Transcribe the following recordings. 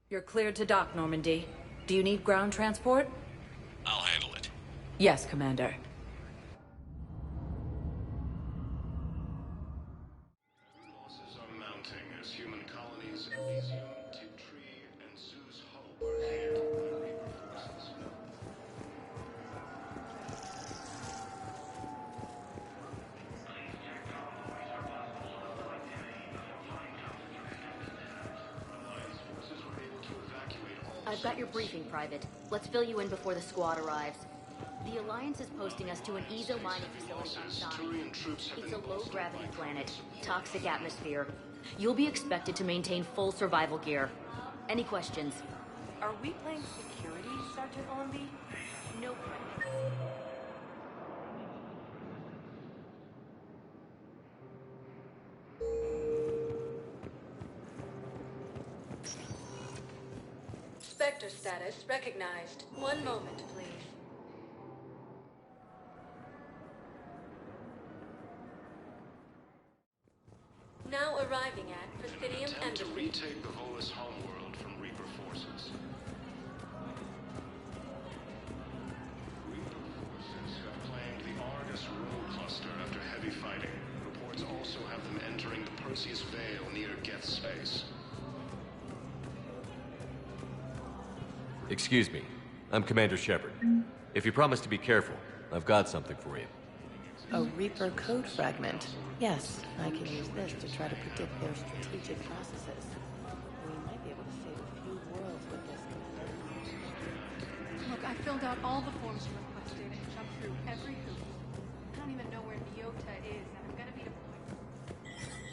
You're cleared to dock, Normandy. Do you need ground transport? I'll handle it. Yes, Commander. Losses are mounting as human colonies Elysium, Tiptree, and Zeus Hope are hit by Reaper forces. Alliance forces were able to evacuate all I've got your cities. briefing, Private. Let's fill you in before the squad arrives. The Alliance is posting us to an Ezo mining facility on Sonic. Turian troops have It's been a bolstered low-gravity by planet, drones. toxic atmosphere. You'll be expected to maintain full survival gear. Any questions? Are we playing security, Sergeant Allenby? No questions. Spectre status recognized. One moment, please. Now arriving at Presidium Attempt to Embassy. retake the Volus homeworld from Reaper forces. Reaper forces have claimed the Argus road cluster after heavy fighting. Reports also have them entering the Perseus Vale near Geth space. Excuse me. I'm Commander Shepard. If you promise to be careful, I've got something for you. A Reaper code fragment. Yes, I can use this to try to predict their strategic processes. We might be able to save a few worlds with this. Look, I filled out all the forms you requested and jumped through every hoop. I don't even know where Nyota is, and I'm gonna be deployed.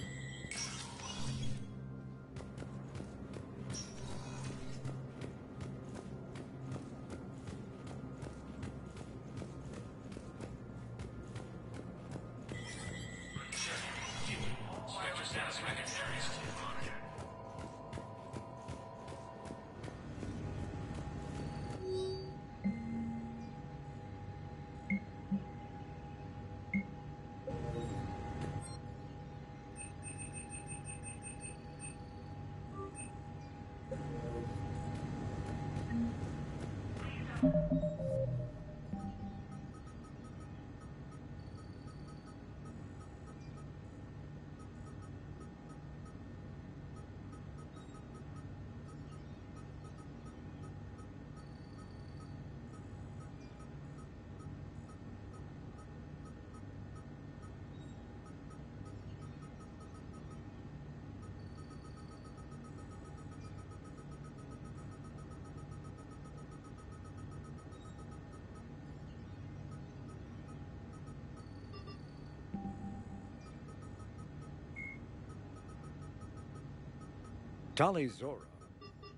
Tali Zora.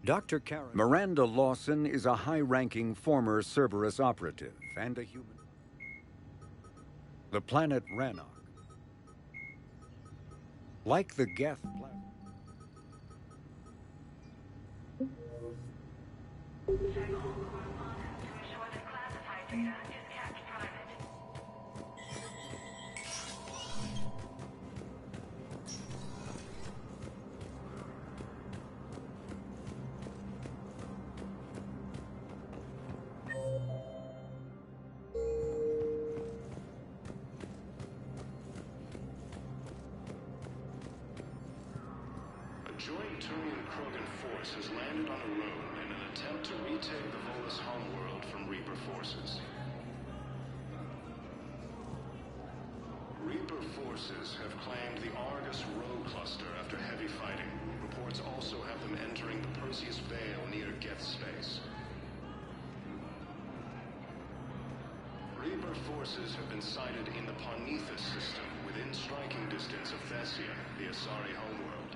Dr. Karen. Miranda Lawson is a high-ranking former Cerberus operative and a human. The planet Rannoch. Like the Geth planet. A joint Turian-Krogan force has landed on Arun in an attempt to retake the Volus homeworld from Reaper forces. Reaper forces have claimed the Argus road cluster after heavy fighting. Reports also have them entering the Perseus Vale near Geth space. Reaper forces have been sighted in the Parnithus system, within striking distance of Thessia, the Asari homeworld.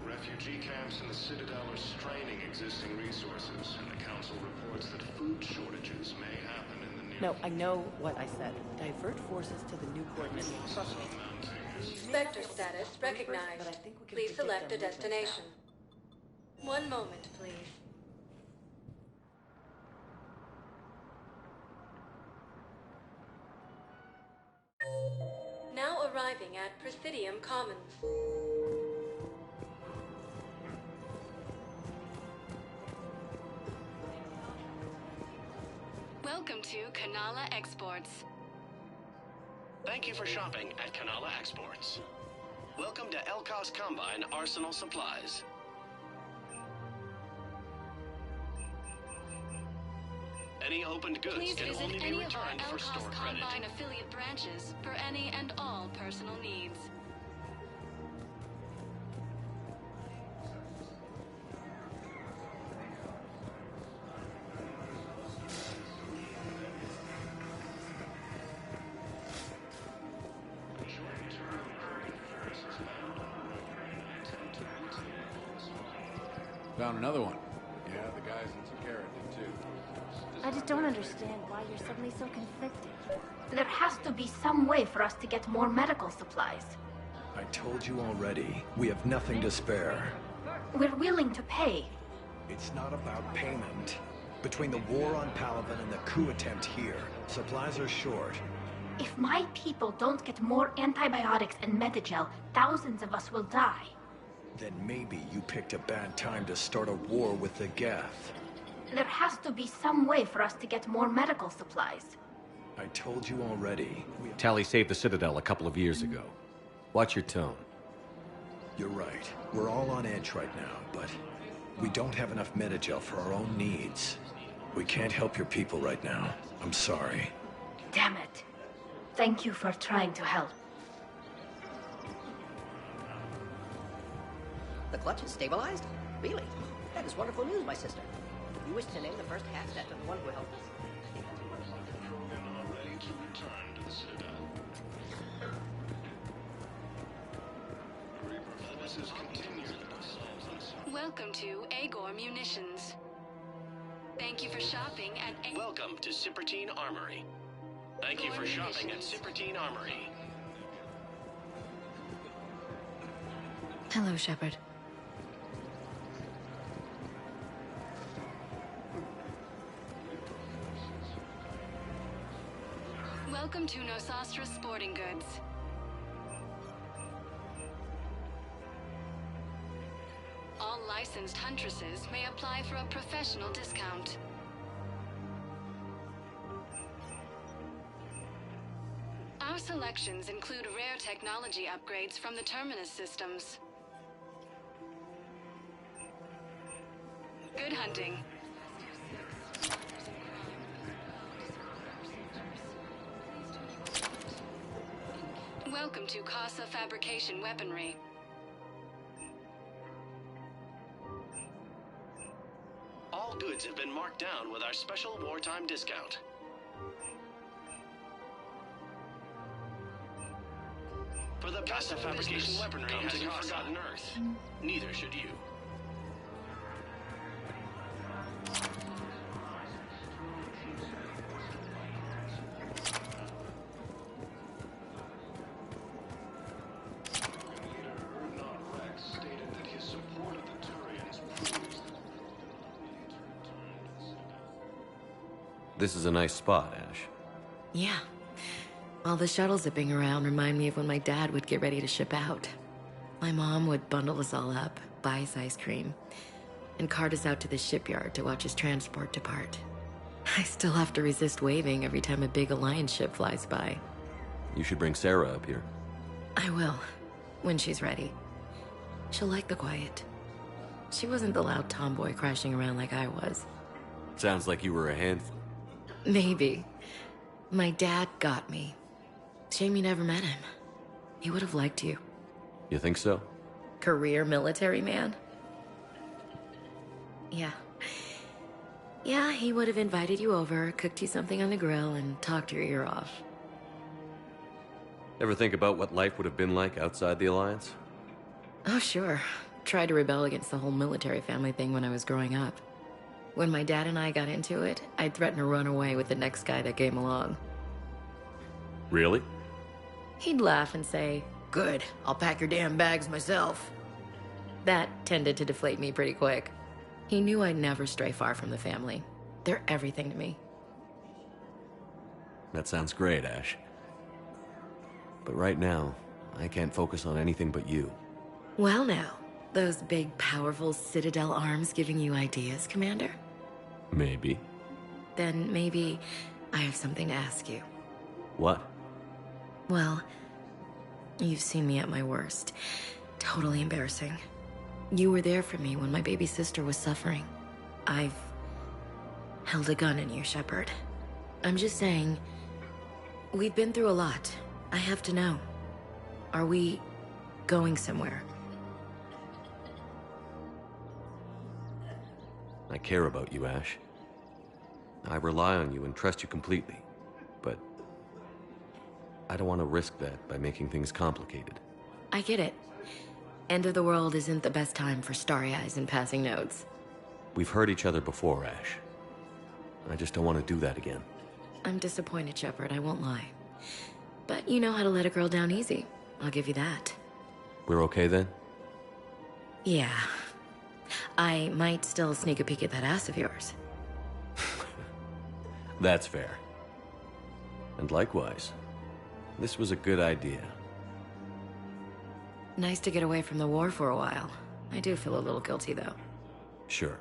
Refugee camps in the Citadel are straining existing resources, and the Council reports that food shortages may happen in the near No, I know what I said. Divert forces to the new coordinates. Trust me. Spectre status recognized. But I think we can Please predict select a their movements destination. One moment, please. Now arriving at Presidium Commons. Kanala Exports. Thank you for shopping at Kanala Exports. Welcome to Elkos Combine Arsenal Supplies. Any opened goods Please can visit only be any of our returned for Elkos store credit. Combine affiliate branches for any and all personal needs. Found another one. Yeah, the guys that took care of it, too. I just don't understand why you're suddenly so conflicted. There has to be some way for us to get more medical supplies. I told you already, we have nothing to spare. We're willing to pay. It's not about payment. Between the war on Palaven and the coup attempt here, supplies are short. If my people don't get more antibiotics and Medigel, thousands of us will die. Then maybe you picked a bad time to start a war with the Geth. There has to be some way for us to get more medical supplies. I told you already. Tally saved the Citadel a couple of years ago. Watch your tone. You're right. We're all on edge right now, but we don't have enough Medigel for our own needs. We can't help your people right now. I'm sorry. Damn it. Thank you for trying to help. The clutch is stabilized? Really? That is wonderful news, my sister. You wish to name the first half-step of the one who helped us? And are ready to return to the Citadel. Reaper forces continue to assault us. Welcome to Agor Munitions. Thank you for shopping at Welcome to Cipertine Armory. Thank you for shopping at Cipertine Armory. Hello, Shepard. Welcome to Nosastra Sporting Goods. All licensed huntresses may apply for a professional discount. Our selections include rare technology upgrades from the Terminus systems. Good hunting. Welcome to Casa Fabrication Weaponry. All goods have been marked down with our special wartime discount. For the Casa Fabrication Weaponry hasn't forgotten Earth. Neither should you. This is a nice spot, Ash. Yeah. All the shuttle zipping around remind me of when my dad would get ready to ship out. My mom would bundle us all up, buy us ice cream, and cart us out to the shipyard to watch his transport depart. I still have to resist waving every time a big Alliance ship flies by. You should bring Sarah up here. I will, when she's ready. She'll like the quiet. She wasn't the loud tomboy crashing around like I was. Sounds like you were a handful. Maybe. My dad got me. Shame you never met him. He would have liked you. You think so? Career military man? Yeah. Yeah, he would have invited you over, cooked you something on the grill, and talked your ear off. Ever think about what life would have been like outside the Alliance? Oh, sure. Tried to rebel against the whole military family thing when I was growing up. When my dad and I got into it, I'd threaten to run away with the next guy that came along. Really? He'd laugh and say, "Good, I'll pack your damn bags myself." That tended to deflate me pretty quick. He knew I'd never stray far from the family. They're everything to me. That sounds great, Ash. But right now, I can't focus on anything but you. Well now, those big, powerful Citadel arms giving you ideas, Commander? Maybe. Then maybe I have something to ask you. What? Well, you've seen me at my worst. Totally embarrassing. You were there for me when my baby sister was suffering. I've held a gun in you, Shepard. I'm just saying, we've been through a lot. I have to know. Are we going somewhere? I care about you, Ash. I rely on you and trust you completely, but I don't want to risk that by making things complicated. I get it. End of the world isn't the best time for starry eyes and passing notes. We've hurt each other before, Ash. I just don't want to do that again. I'm disappointed, Shepard, I won't lie. But you know how to let a girl down easy. I'll give you that. We're okay then? Yeah. I might still sneak a peek at that ass of yours. That's fair. And likewise, this was a good idea. Nice to get away from the war for a while. I do feel a little guilty, though. Sure.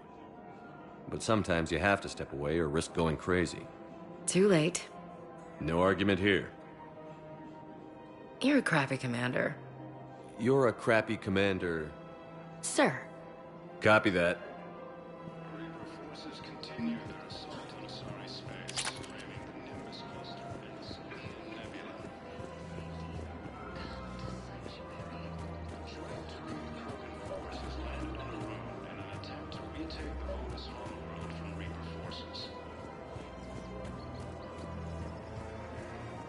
But sometimes you have to step away or risk going crazy. Too late. No argument here. You're a crappy commander. You're a crappy commander. Sir. Copy that. Reaper forces continue their assault on Asari space, claiming the Nimbus cluster and the Sylvian Nebula. Joint Krogan forces landed on a road in an attempt to retake the Otis Hall Road from Reaper forces.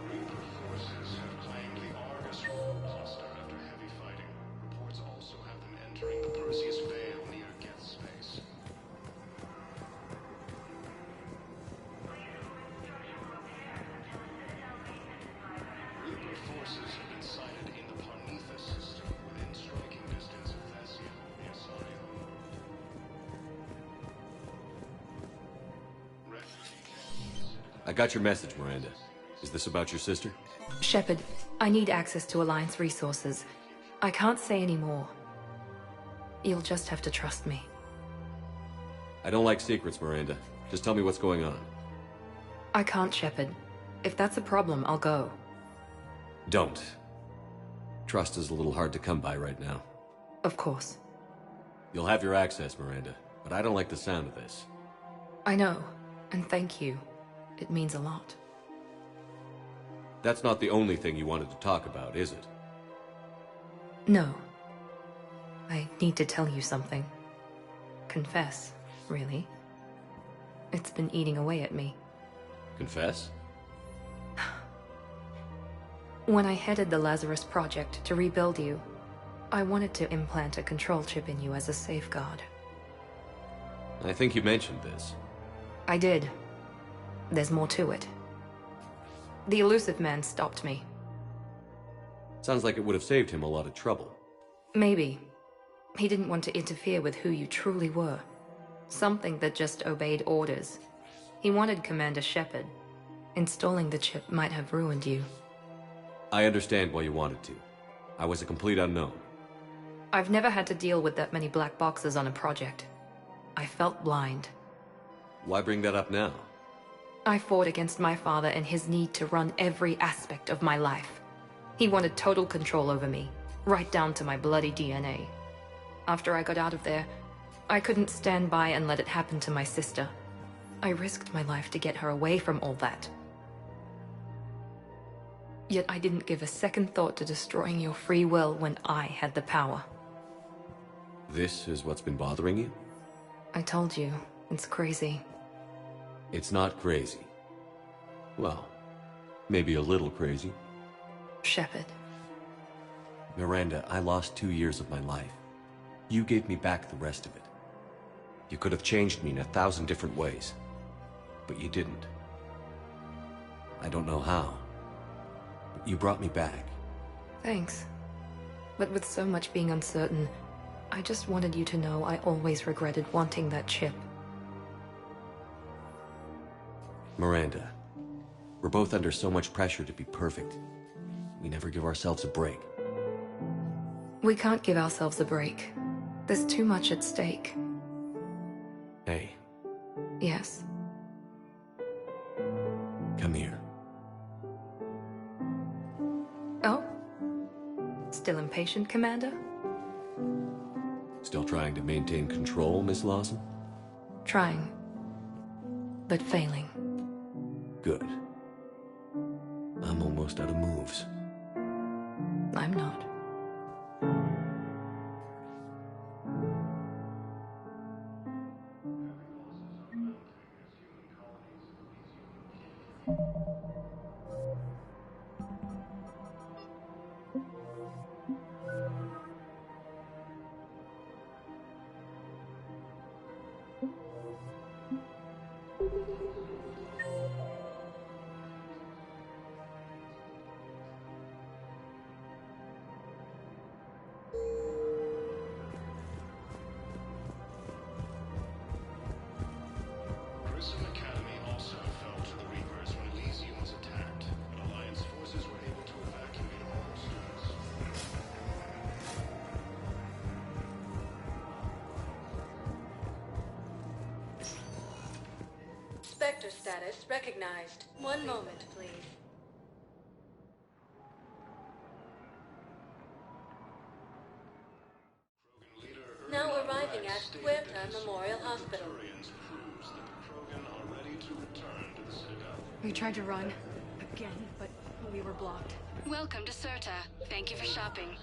Reaper forces have claimed the Argus Road cluster after heavy fighting. Reports also have them entering the Perseus Vale near Geth space. Reaper forces have been sighted in the Parnithus system within striking distance of Thessia near Sadio. I got your message, Miranda. Is this about your sister? Shepard, I need access to Alliance resources. I can't say any more. You'll just have to trust me. I don't like secrets, Miranda. Just tell me what's going on. I can't, Shepard. If that's a problem, I'll go. Don't. Trust is a little hard to come by right now. Of course. You'll have your access, Miranda, but I don't like the sound of this. I know, and thank you. It means a lot. That's not the only thing you wanted to talk about, is it? No. I need to tell you something. Confess, really. It's been eating away at me. Confess? When I headed the Lazarus Project to rebuild you, I wanted to implant a control chip in you as a safeguard. I think you mentioned this. I did. There's more to it. The elusive man stopped me. Sounds like it would have saved him a lot of trouble. Maybe. He didn't want to interfere with who you truly were. Something that just obeyed orders. He wanted Commander Shepard. Installing the chip might have ruined you. I understand why you wanted to. I was a complete unknown. I've never had to deal with that many black boxes on a project. I felt blind. Why bring that up now? I fought against my father and his need to run every aspect of my life. He wanted total control over me, right down to my bloody DNA. After I got out of there, I couldn't stand by and let it happen to my sister. I risked my life to get her away from all that. Yet I didn't give a second thought to destroying your free will when I had the power. This is what's been bothering you? I told you, it's crazy. It's not crazy. Well, maybe a little crazy. Shepard. Miranda, I lost 2 years of my life. You gave me back the rest of it. You could have changed me in 1,000 different ways, but you didn't. I don't know how, but you brought me back. Thanks. But with so much being uncertain, I just wanted you to know I always regretted wanting that chip. Miranda, we're both under so much pressure to be perfect. We never give ourselves a break. We can't give ourselves a break. There's too much at stake. Hey. Yes. Come here. Oh? Still impatient, Commander? Still trying to maintain control, Miss Lawson? Trying. But failing. Good. I'm almost out of moves. I'm not. Grissom Academy also fell to the Reapers when Elysium was attacked, but Alliance forces were able to evacuate all students. Spectre status recognized. One moment, please. Now arriving at Huerta Memorial Hospital. Proves that the Krogan are ready to return to the Citadel. We tried to run. Again, but we were blocked. Welcome to Serta. Thank you for shopping.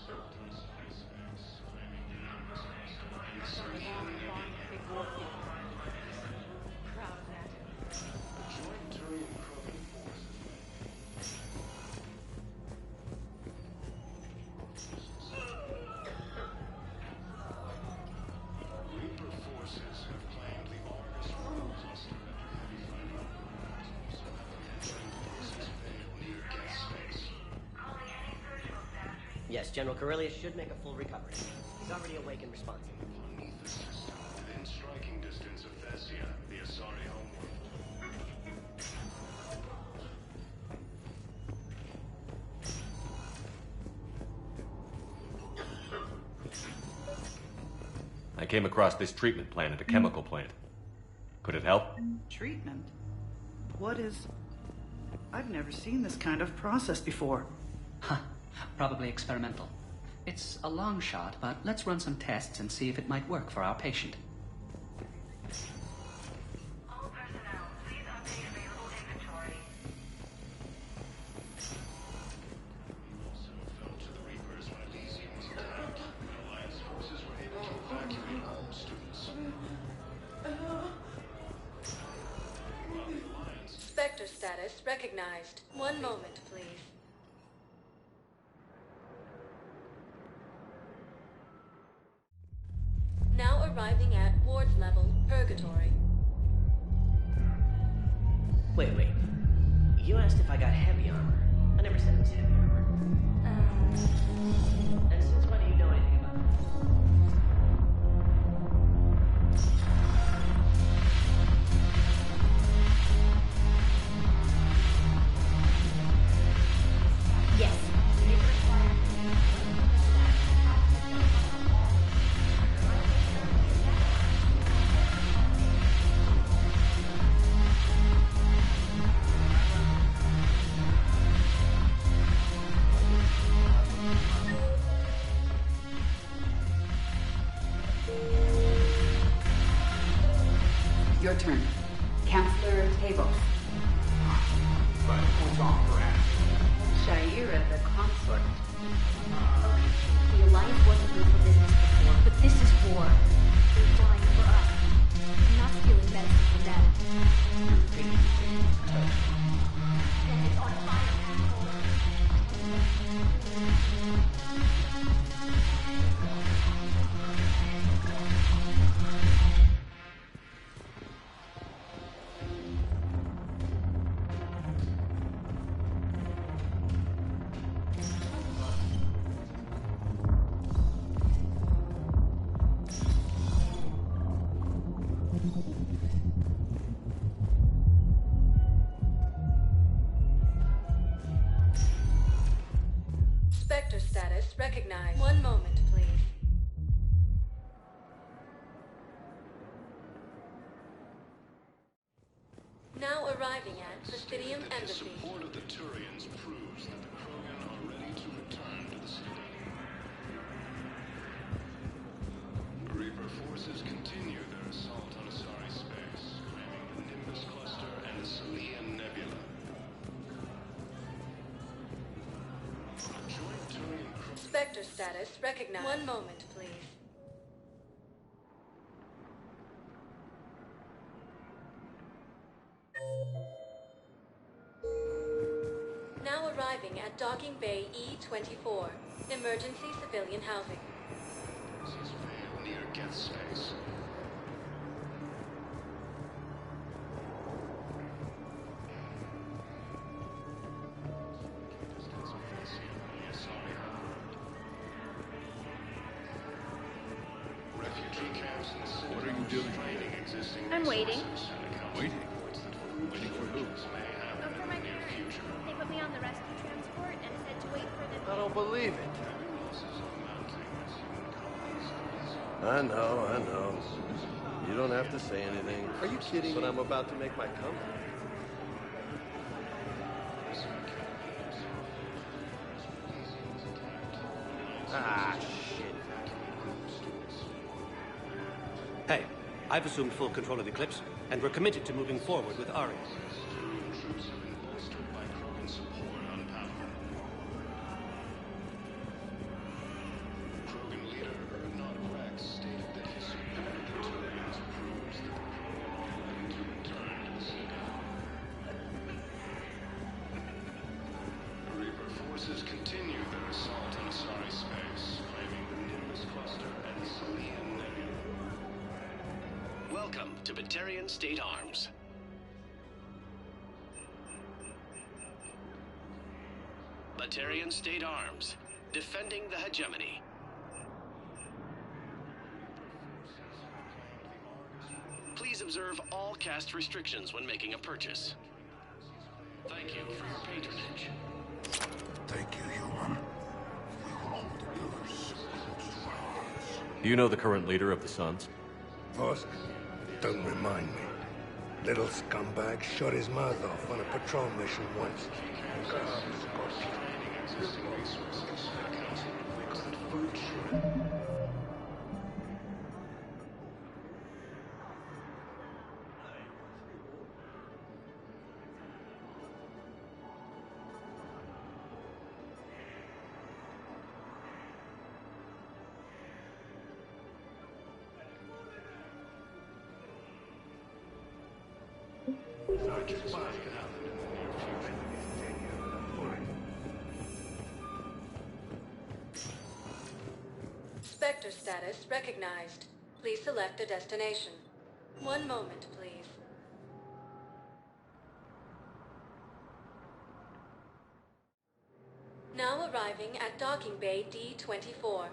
Proud of that. Joint Turian Krogan forces. Reaper forces have claimed the Argus Road cluster after heavy fighting. Also have them entering the Perseus Vale near Get Space. Yes, General Corellius should make a full recovery. He's already awake and responsive. Beneath the system, within striking distance of Thessia, the Asari homeworld. I came across this treatment plant at a chemical plant. Could it help? Treatment? What is... I've never seen this kind of process before. Huh. Probably experimental. It's a long shot, but let's run some tests and see if it might work for our patient. All personnel, please update available inventory. Also fell to the Reapers when Elysium was attacked, but Alliance forces were able to evacuate all students. Spectre status recognized. One moment, please. Now arriving at ward level Purgatory. Wait. You asked if I got heavy armor. I never said it was heavy armor. And since when do you know anything about Yes. Your turn. Counselor Tabos. But what's on for action? Shaira, the consort. The Alliance wasn't good for business before, but this is war. They're dying for us. I'm not stealing medicine from them. And it's on fire. Spectre status recognized. One moment, please. Now arriving at Presidium Embassy. Spectre status recognized. One moment, please. Now arriving at Docking Bay E24. Emergency civilian housing. Near Geth space. What are you doing? I'm waiting. Waiting? Waiting for who? For my parents. They put me on the rescue transport and said to wait for them. I don't believe it. I know. You don't have to say anything. Are you kidding But me? I'm about to make my comeback. Ah, shit. Hey, I've assumed full control of Eclipse, and we're committed to moving forward with Ari. Troops have been bolstered by Krogan support on power. Krogan leader Ernod Rex stated that his support of the Turians proves that the Krogan are willing to return to the Citadel. Reaper forces continue their assault on Asari space, claiming the Nimbus cluster and Salian Nebula. Welcome to Batarian State Arms. Batarian State Arms, defending the hegemony. Please observe all caste restrictions when making a purchase. Thank you for your patronage. Thank you, human. We will hold the pillars close to our hearts. Do you know the current leader of the Suns? Vosk? Don't remind me. Little scumbag shut his mouth off on a patrol mission once. Spectre status recognized. Please select a destination. One moment, please. Now arriving at Docking Bay D24.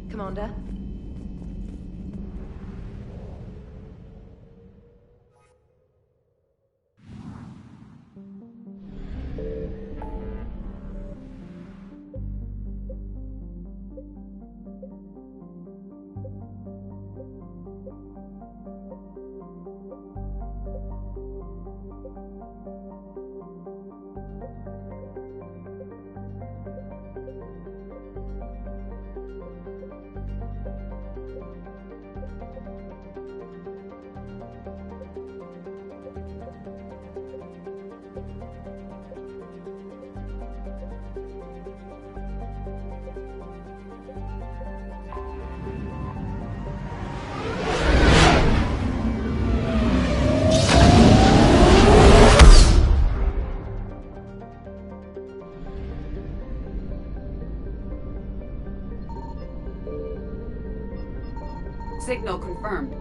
Commander? Signal confirmed.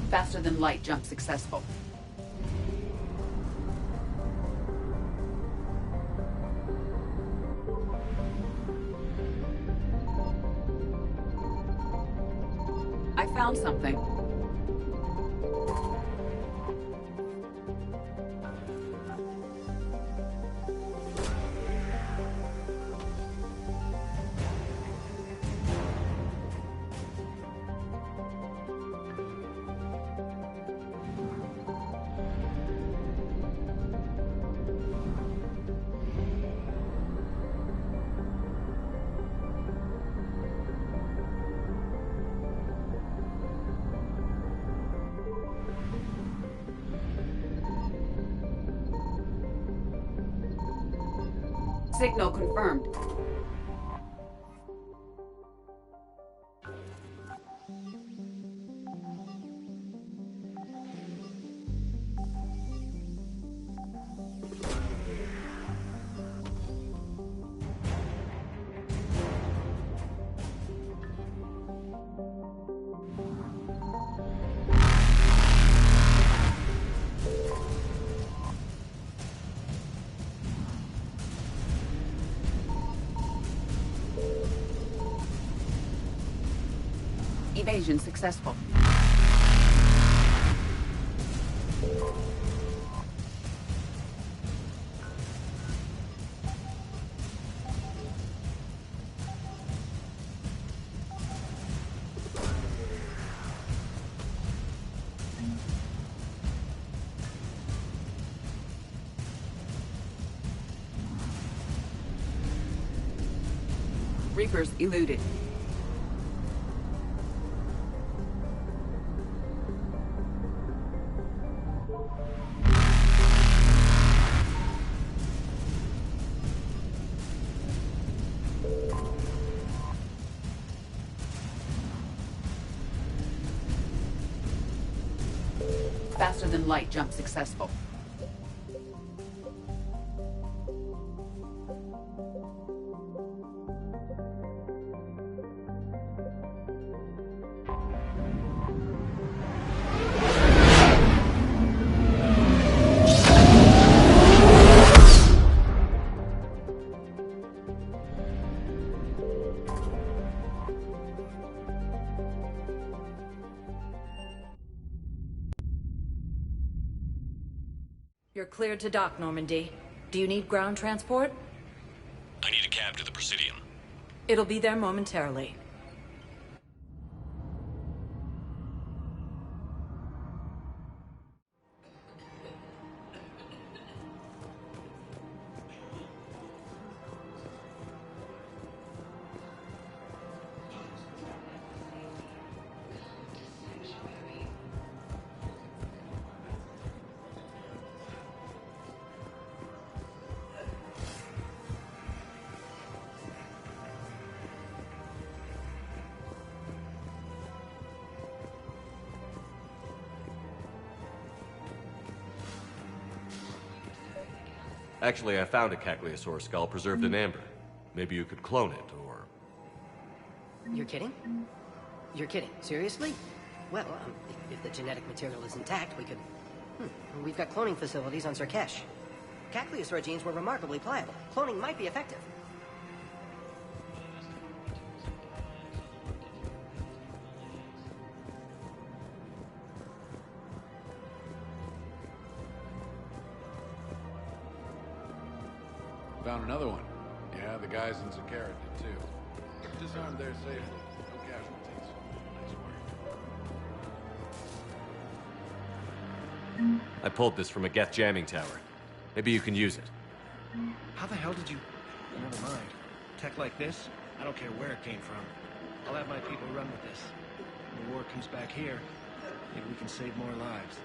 Faster than light jump successful. I found something. Signal confirmed. Evasion successful. Reapers eluded. Faster than light jump successful. You're cleared to dock, Normandy. Do you need ground transport? I need a cab to the Presidium. It'll be there momentarily. Actually, I found a Cagliasaur skull preserved in amber. Maybe you could clone it, or... You're kidding? You're kidding. Seriously? Well, if the genetic material is intact, we could... We've got cloning facilities on Zerkesh. Cagliasaur genes were remarkably pliable. Cloning might be effective. Found another one. Yeah, the guys in Zakara did too. Disarmed there safely. No casualties. Nice work. I pulled this from a Geth jamming tower. Maybe you can use it. How the hell did you... Never mind. Tech like this, I don't care where it came from. I'll have my people run with this. When the war comes back here, maybe we can save more lives.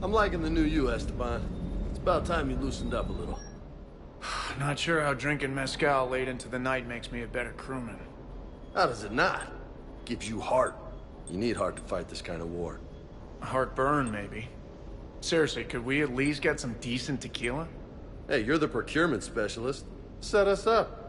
I'm liking the new you, Esteban. It's about time you loosened up a little. Not sure how drinking mezcal late into the night makes me a better crewman. How does it not? Gives you heart. You need heart to fight this kind of war. Heartburn, maybe. Seriously, could we at least get some decent tequila? Hey, you're the procurement specialist. Set us up.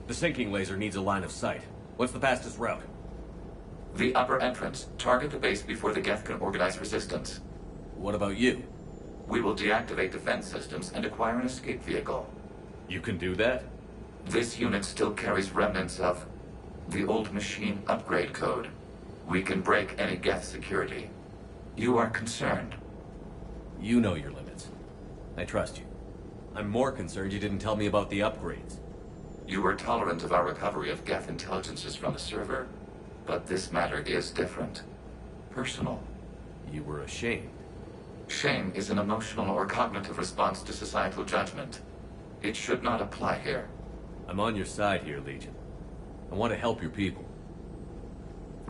The sinking laser needs a line of sight. What's the fastest route? The upper entrance. Target the base before the Geth can organize resistance. What about you? We will deactivate defense systems and acquire an escape vehicle. You can do that? This unit still carries remnants of the old machine upgrade code. We can break any Geth security. You are concerned. You know your limits. I trust you. I'm more concerned you didn't tell me about the upgrades. You were tolerant of our recovery of Geth intelligences from the server, but this matter is different. Personal. You were ashamed. Shame is an emotional or cognitive response to societal judgment. It should not apply here. I'm on your side here, Legion. I want to help your people.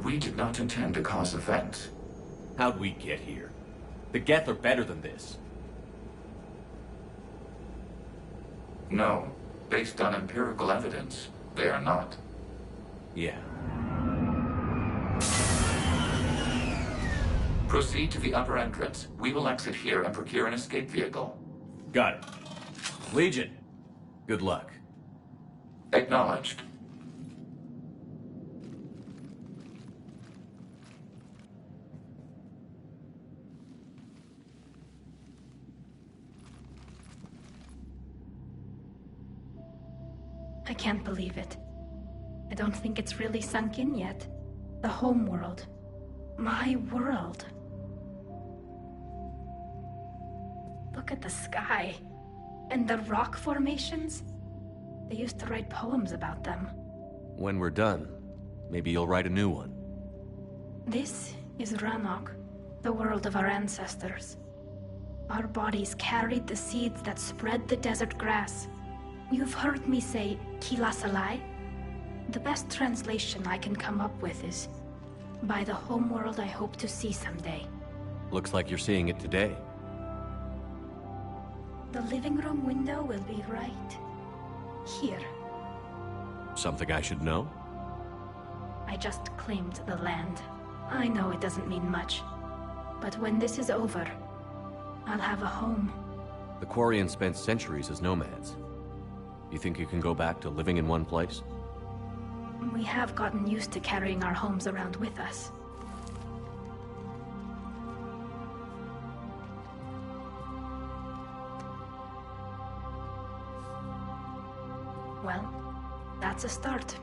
We did not intend to cause offense. How'd we get here? The Geth are better than this. No. Based on empirical evidence, they are not. Yeah. Proceed to the upper entrance. We will exit here and procure an escape vehicle. Got it. Legion, good luck. Acknowledged. I can't believe it. I don't think it's really sunk in yet. The home world. My world. Look at the sky. And the rock formations. They used to write poems about them. When we're done, maybe you'll write a new one. This is Ranok, the world of our ancestors. Our bodies carried the seeds that spread the desert grass. You've heard me say Kilasalai? The best translation I can come up with is, by the homeworld I hope to see someday. Looks like you're seeing it today. The living room window will be right here. Something I should know? I just claimed the land. I know it doesn't mean much, but when this is over, I'll have a home. The Quarians spent centuries as nomads. You think you can go back to living in one place? We have gotten used to carrying our homes around with us. Well, that's a start.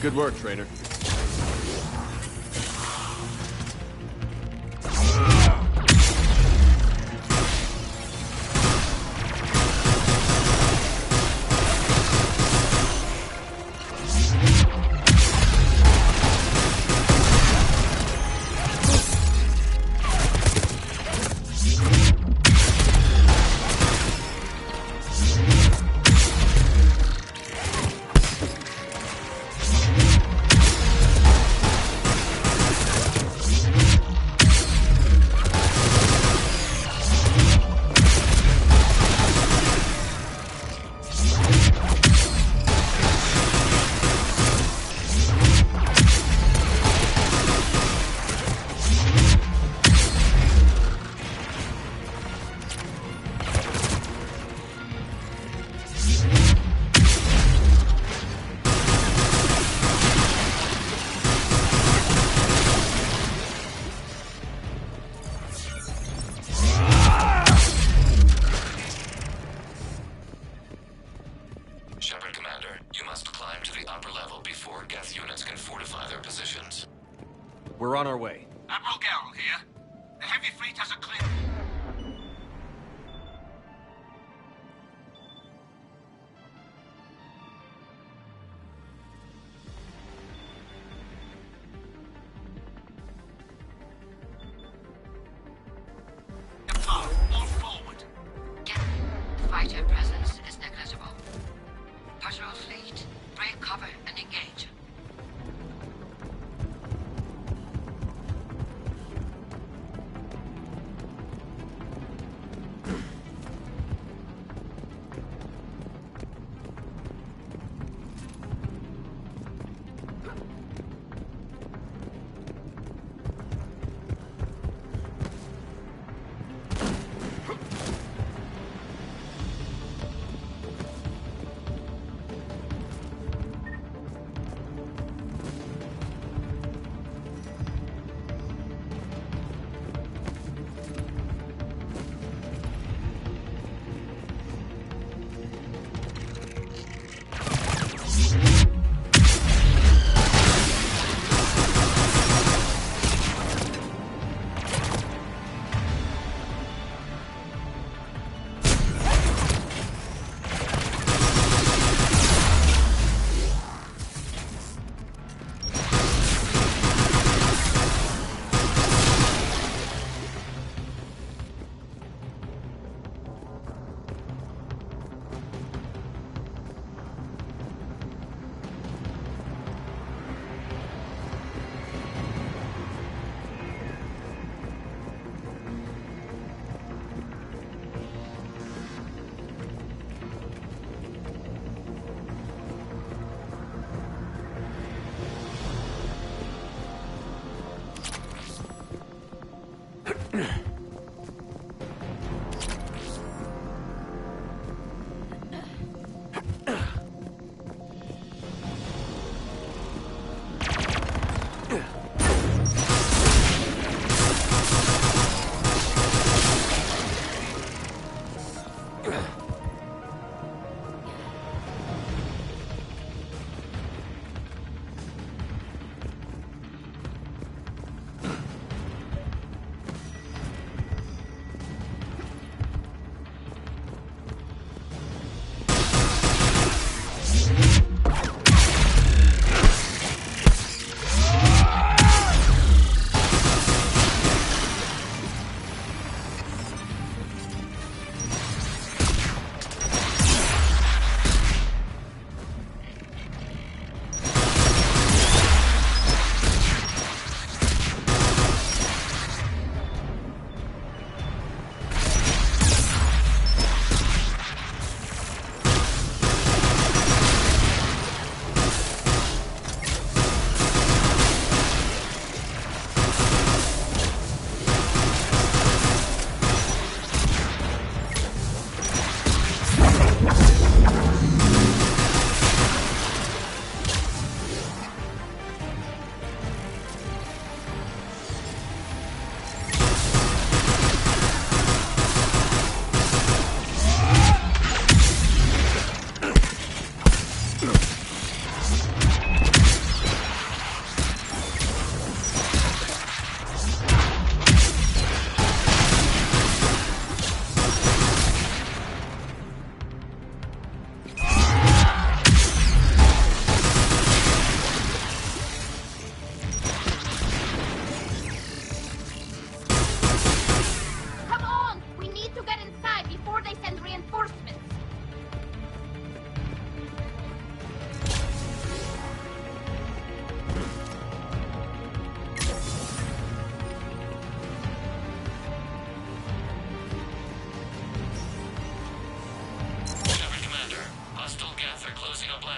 Good work, Trader. We're on our way. Admiral Garrel here. The heavy fleet has a clear... Fighter presence is negligible. Patrol fleet, break cover and engage.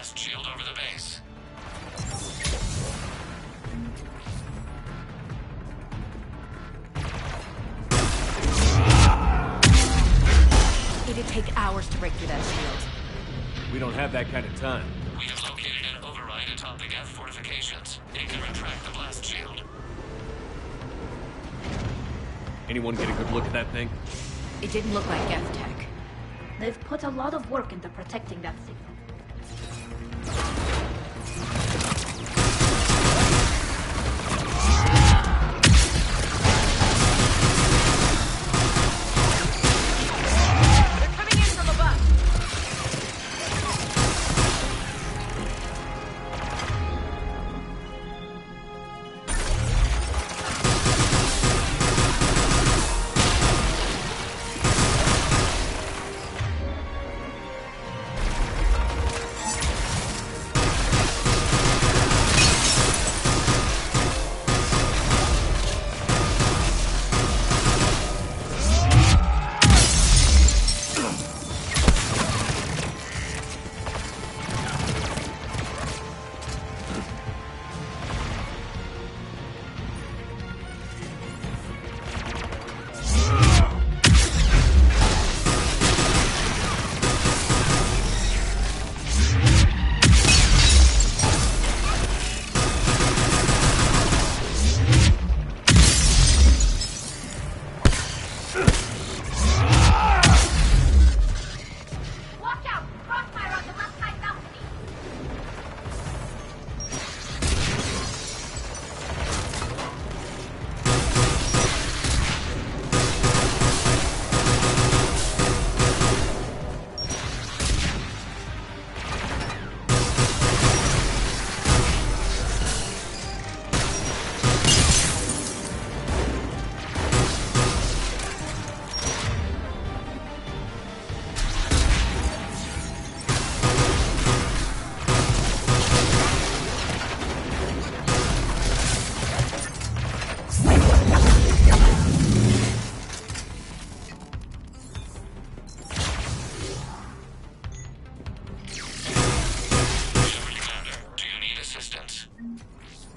blast shield over the base. It'd take hours to break through that shield. We don't have that kind of time. We have located an override atop the Geth fortifications. It can retract the blast shield. Anyone get a good look at that thing? It didn't look like Geth tech. They've put a lot of work into protecting that signal.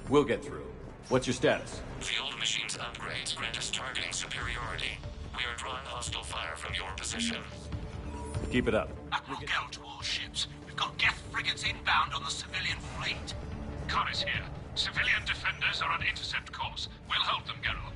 We'll get through. What's your status? The old machine's upgrades grant us targeting superiority. We are drawing hostile fire from your position. Keep it up. Admiral Geralt to all ships. We've got Geth frigates inbound on the civilian fleet. Khan is here. Civilian defenders are on intercept course. We'll hold them, Geralt.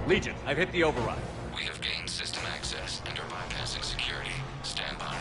Legion, I've hit the override. We have gained system access and are bypassing security. Stand by.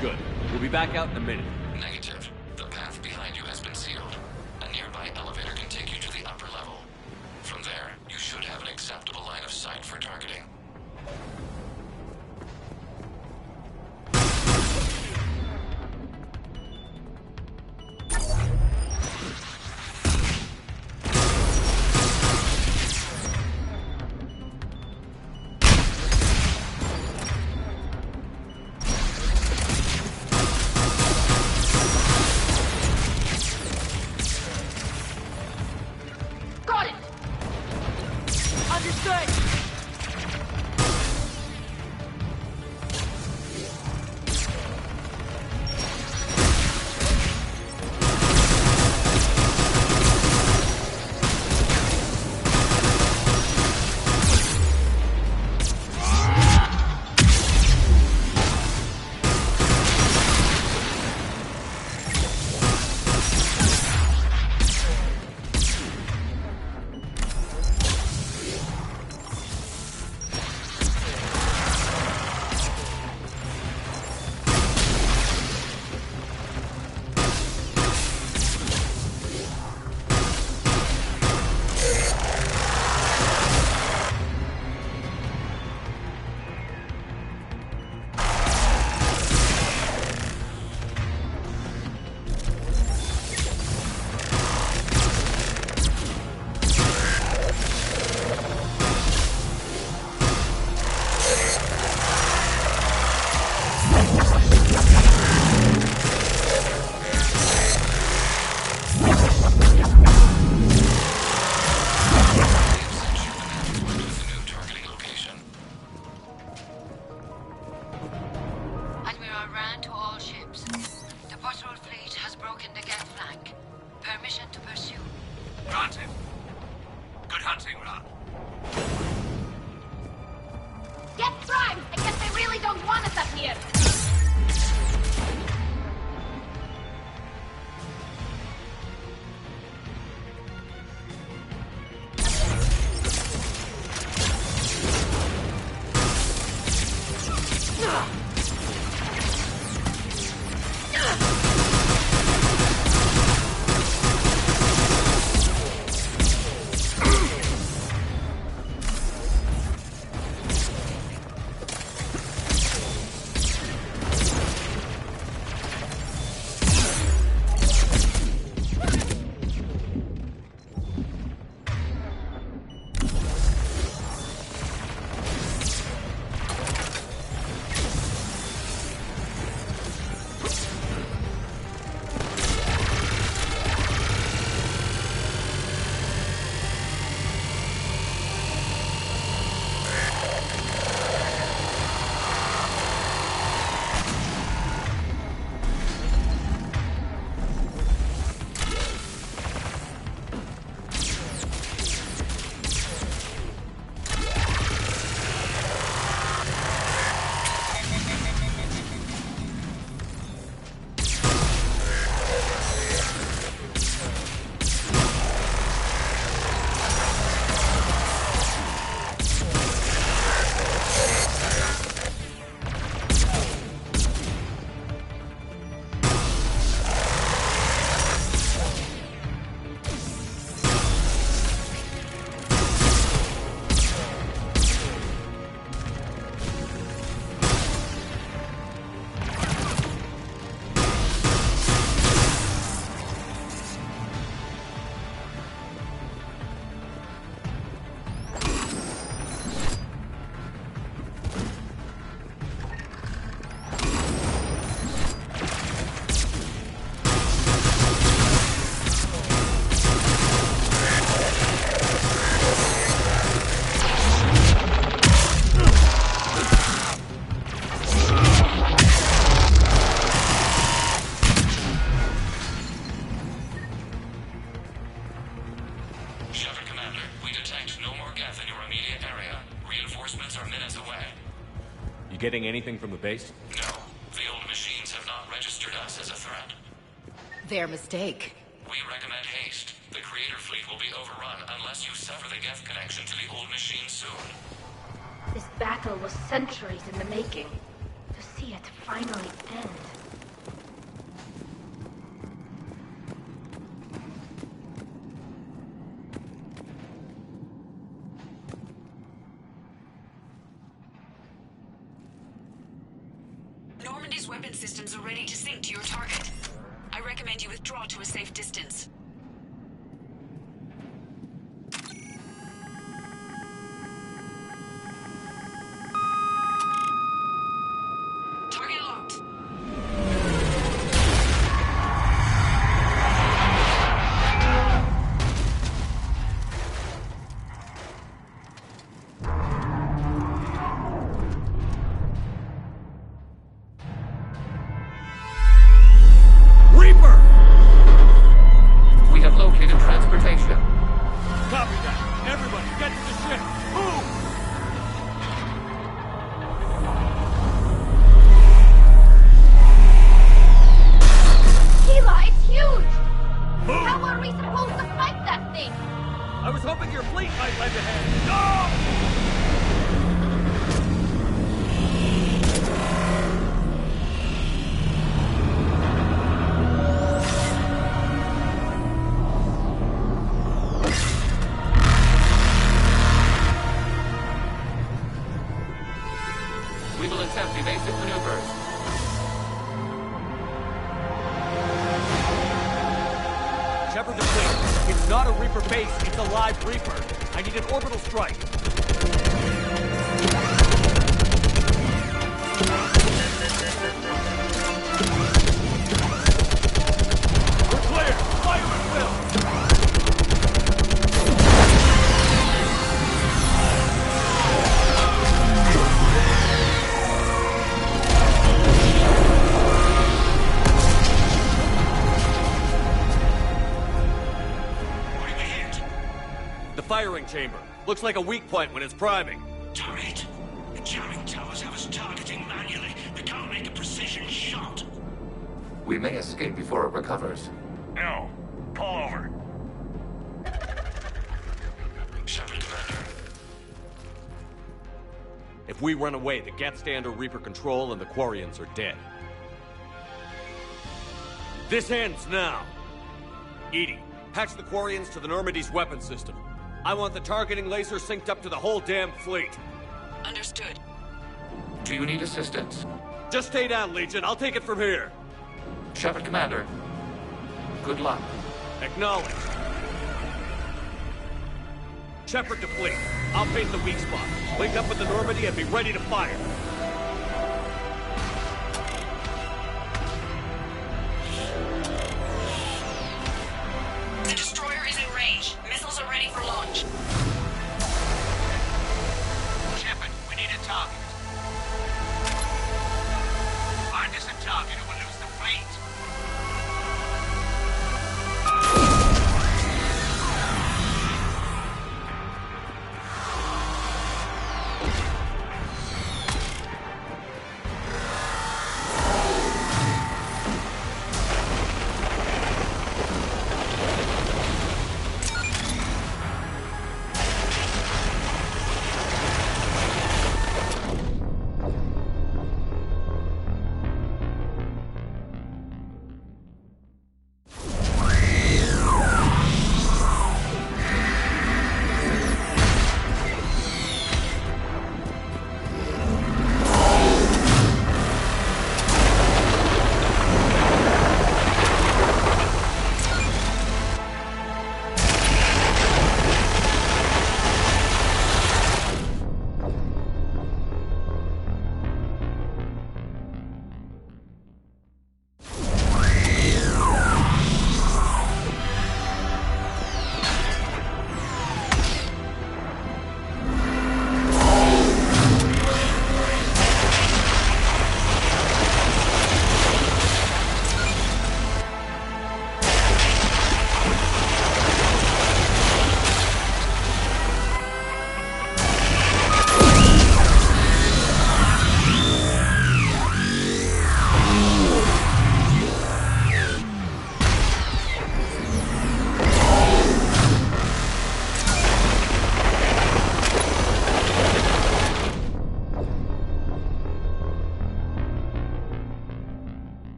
Good. We'll be back out in a minute. Negative. The path behind you has been sealed. A nearby elevator can take you to the upper level. From there, you should have an acceptable line of sight for targeting. You getting anything from the base? No. The old machines have not registered us as a threat. Their mistake. We recommend haste. The Creator Fleet will be overrun unless you sever the Geth connection to the old machine soon. This battle was centuries in the making. To see it finally end. Reaper's weapon systems are ready to sink to your target. I recommend you withdraw to a safe distance. Target locked. Reaper! We have located transportation. Copy that. Everybody, get to the ship. Move! Tila, it's huge! Move! How are we supposed to fight that thing? I was hoping your fleet might lend a hand. No! We will attempt evasive maneuvers. Shepard to fleet. It's not a Reaper base, it's a live Reaper. I need an orbital strike. We're clear! Fire at will! What do we hit? The firing chamber. Looks like a weak point when it's priming. Turret. The jamming towers have us targeting manually. We can't make a precision shot. We may escape before it recovers. No. Pull over. Shepard, Commander. If we run away, the Geth stay under Reaper control and the Quarians are dead. This ends now. Edie, patch the Quarians to the Normandy's weapon system. I want the targeting laser synced up to the whole damn fleet. Understood. Do you need assistance? Just stay down, Legion. I'll take it from here. Shepard, Commander. Good luck. Acknowledged. Shepard to fleet. I'll face the weak spot. Link up with the Normandy and be ready to fire. The destroyer is in range. Missiles are ready for launch. Shepard, we need a target. Find us a target or we'll lose the fleet.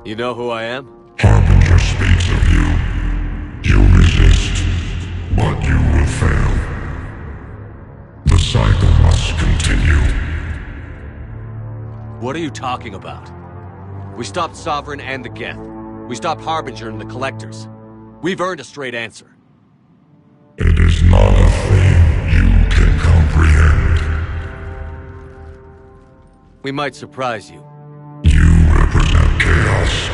You know who I am? Harbinger speaks of you. You resist, but you will fail. The cycle must continue. What are you talking about? We stopped Sovereign and the Geth. We stopped Harbinger and the Collectors. We've earned a straight answer. It is not a thing you can comprehend. We might surprise you. You represent chaos.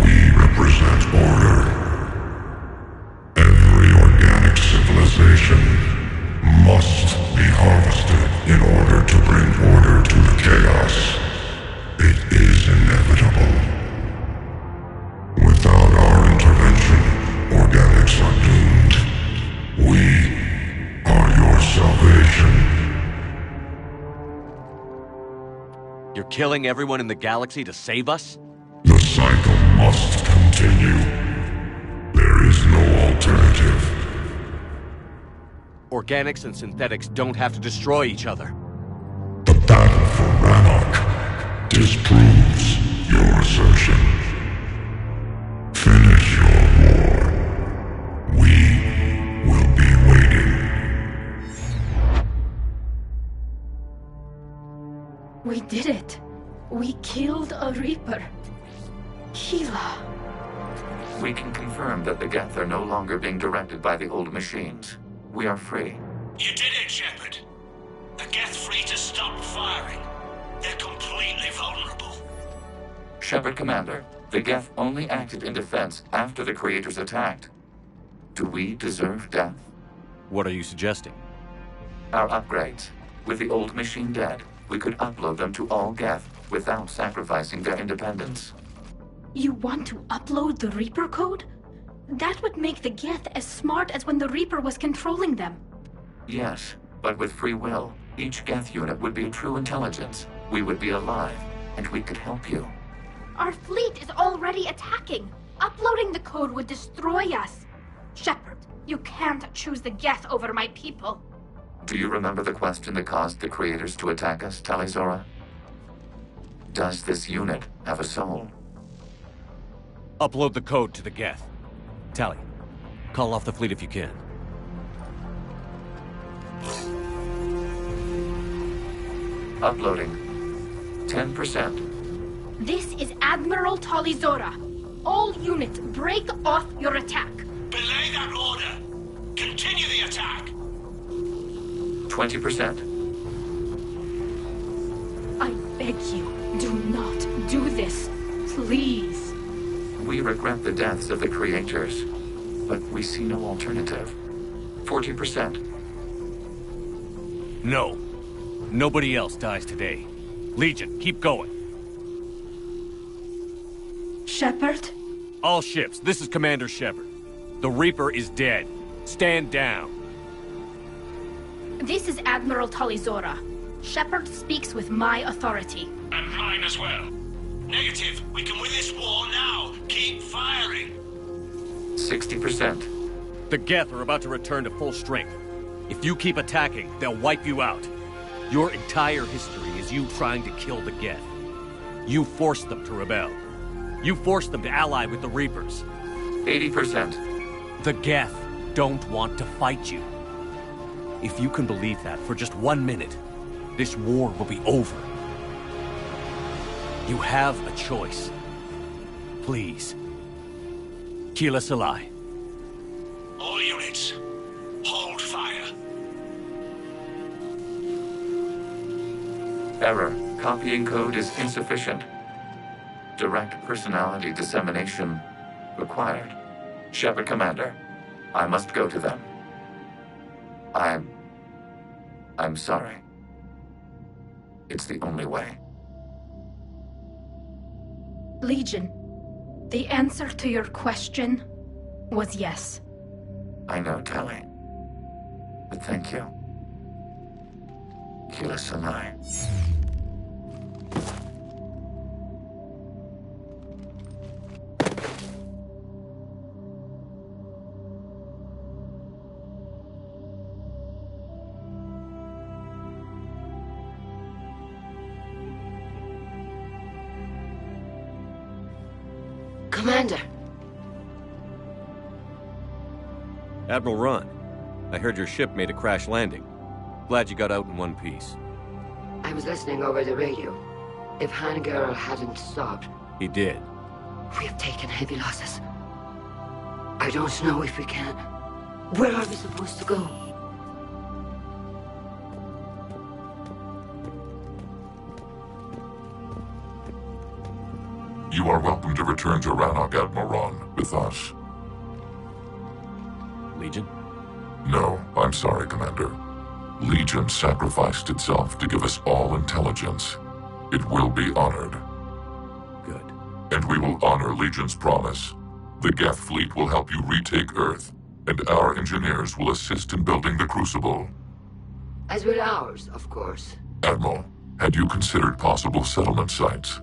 We represent order. Every organic civilization must be harvested in order to bring order to the chaos. It is inevitable. Without our intervention, organics are doomed. We are your salvation. You're killing everyone in the galaxy to save us? The cycle must continue. There is no alternative. Organics and synthetics don't have to destroy each other. The battle for Rannoch disproves your assertion. Finish your war. We will be waiting. We did it. We killed a Reaper. Keela. We can confirm that the Geth are no longer being directed by the old machines. We are free. You did it, Shepard. The Geth free to stop firing. They're completely vulnerable. Shepard Commander, the Geth only acted in defense after the Creators attacked. Do we deserve death? What are you suggesting? Our upgrades. With the old machine dead, we could upload them to all Geth without sacrificing their independence. You want to upload the Reaper code? That would make the Geth as smart as when the Reaper was controlling them. Yes, but with free will, each Geth unit would be true intelligence. We would be alive, and we could help you. Our fleet is already attacking. Uploading the code would destroy us. Shepard, you can't choose the Geth over my people. Do you remember the question that caused the Creators to attack us, Talizora? Does this unit have a soul? Upload the code to the Geth. Tally, call off the fleet if you can. Uploading. 10%. This is Admiral Talizora. All units, break off your attack. Belay that order. Continue the attack. 20%. I beg you, do not do this. Please. We regret the deaths of the Creators, but we see no alternative. 40%. No. Nobody else dies today. Legion, keep going. Shepard? All ships, this is Commander Shepard. The Reaper is dead. Stand down. This is Admiral Talizora. Shepard speaks with my authority. And mine as well. Negative. We can win this war now. Keep firing. 60%. The Geth are about to return to full strength. If you keep attacking, they'll wipe you out. Your entire history is you trying to kill the Geth. You forced them to rebel. You forced them to ally with the Reapers. 80%. The Geth don't want to fight you. If you can believe that for just 1 minute, this war will be over. You have a choice. Please. Keela Salai. All units, hold fire. Error. Copying code is insufficient. Direct personality dissemination required. Shepard Commander, I must go to them. I'm sorry. It's the only way. Legion, the answer to your question was yes. I know, Tali. But thank you. Keela Salai. Commander! Admiral Ron, I heard your ship made a crash landing. Glad you got out in one piece. I was listening over the radio. If Hangirl hadn't stopped... He did. We have taken heavy losses. I don't know if we can. Where are we supposed to go? You are welcome to return to Rannoch, Admiral Ron, with us. Legion? No, I'm sorry, Commander. Legion sacrificed itself to give us all intelligence. It will be honored. Good. And we will honor Legion's promise. The Geth fleet will help you retake Earth, and our engineers will assist in building the Crucible. As will ours, of course. Admiral, had you considered possible settlement sites?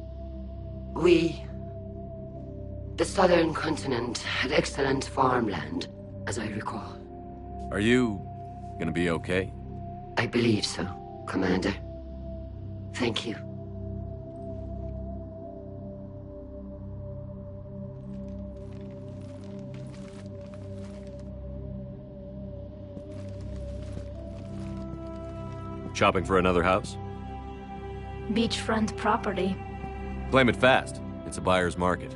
The southern continent had excellent farmland, as I recall. Are you gonna be okay? I believe so, Commander. Thank you. Shopping for another house? Beachfront property. Claim it fast. It's a buyer's market.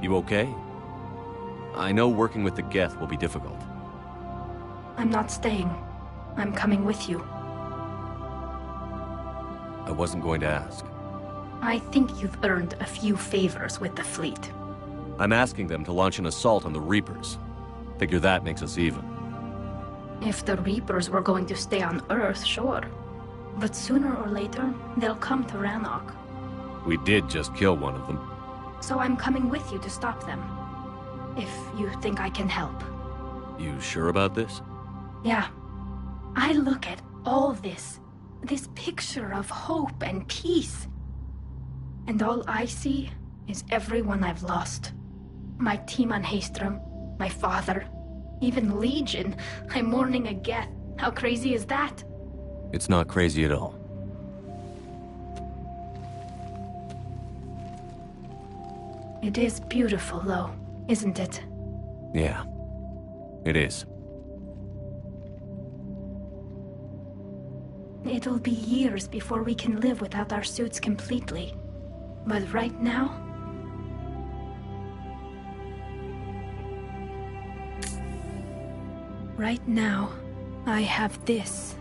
You okay? I know working with the Geth will be difficult. I'm not staying. I'm coming with you. I wasn't going to ask. I think you've earned a few favors with the fleet. I'm asking them to launch an assault on the Reapers. Figure that makes us even. If the Reapers were going to stay on Earth, sure. But sooner or later, they'll come to Rannoch. We did just kill one of them. So I'm coming with you to stop them. If you think I can help. You sure about this? Yeah. I look at all this picture of hope and peace. And all I see is everyone I've lost. My team on Haestrom, my father, even Legion. I'm mourning a Geth. How crazy is that? It's not crazy at all. It is beautiful, though, isn't it? Yeah, it is. It'll be years before we can live without our suits completely. But right now... Right now, I have this.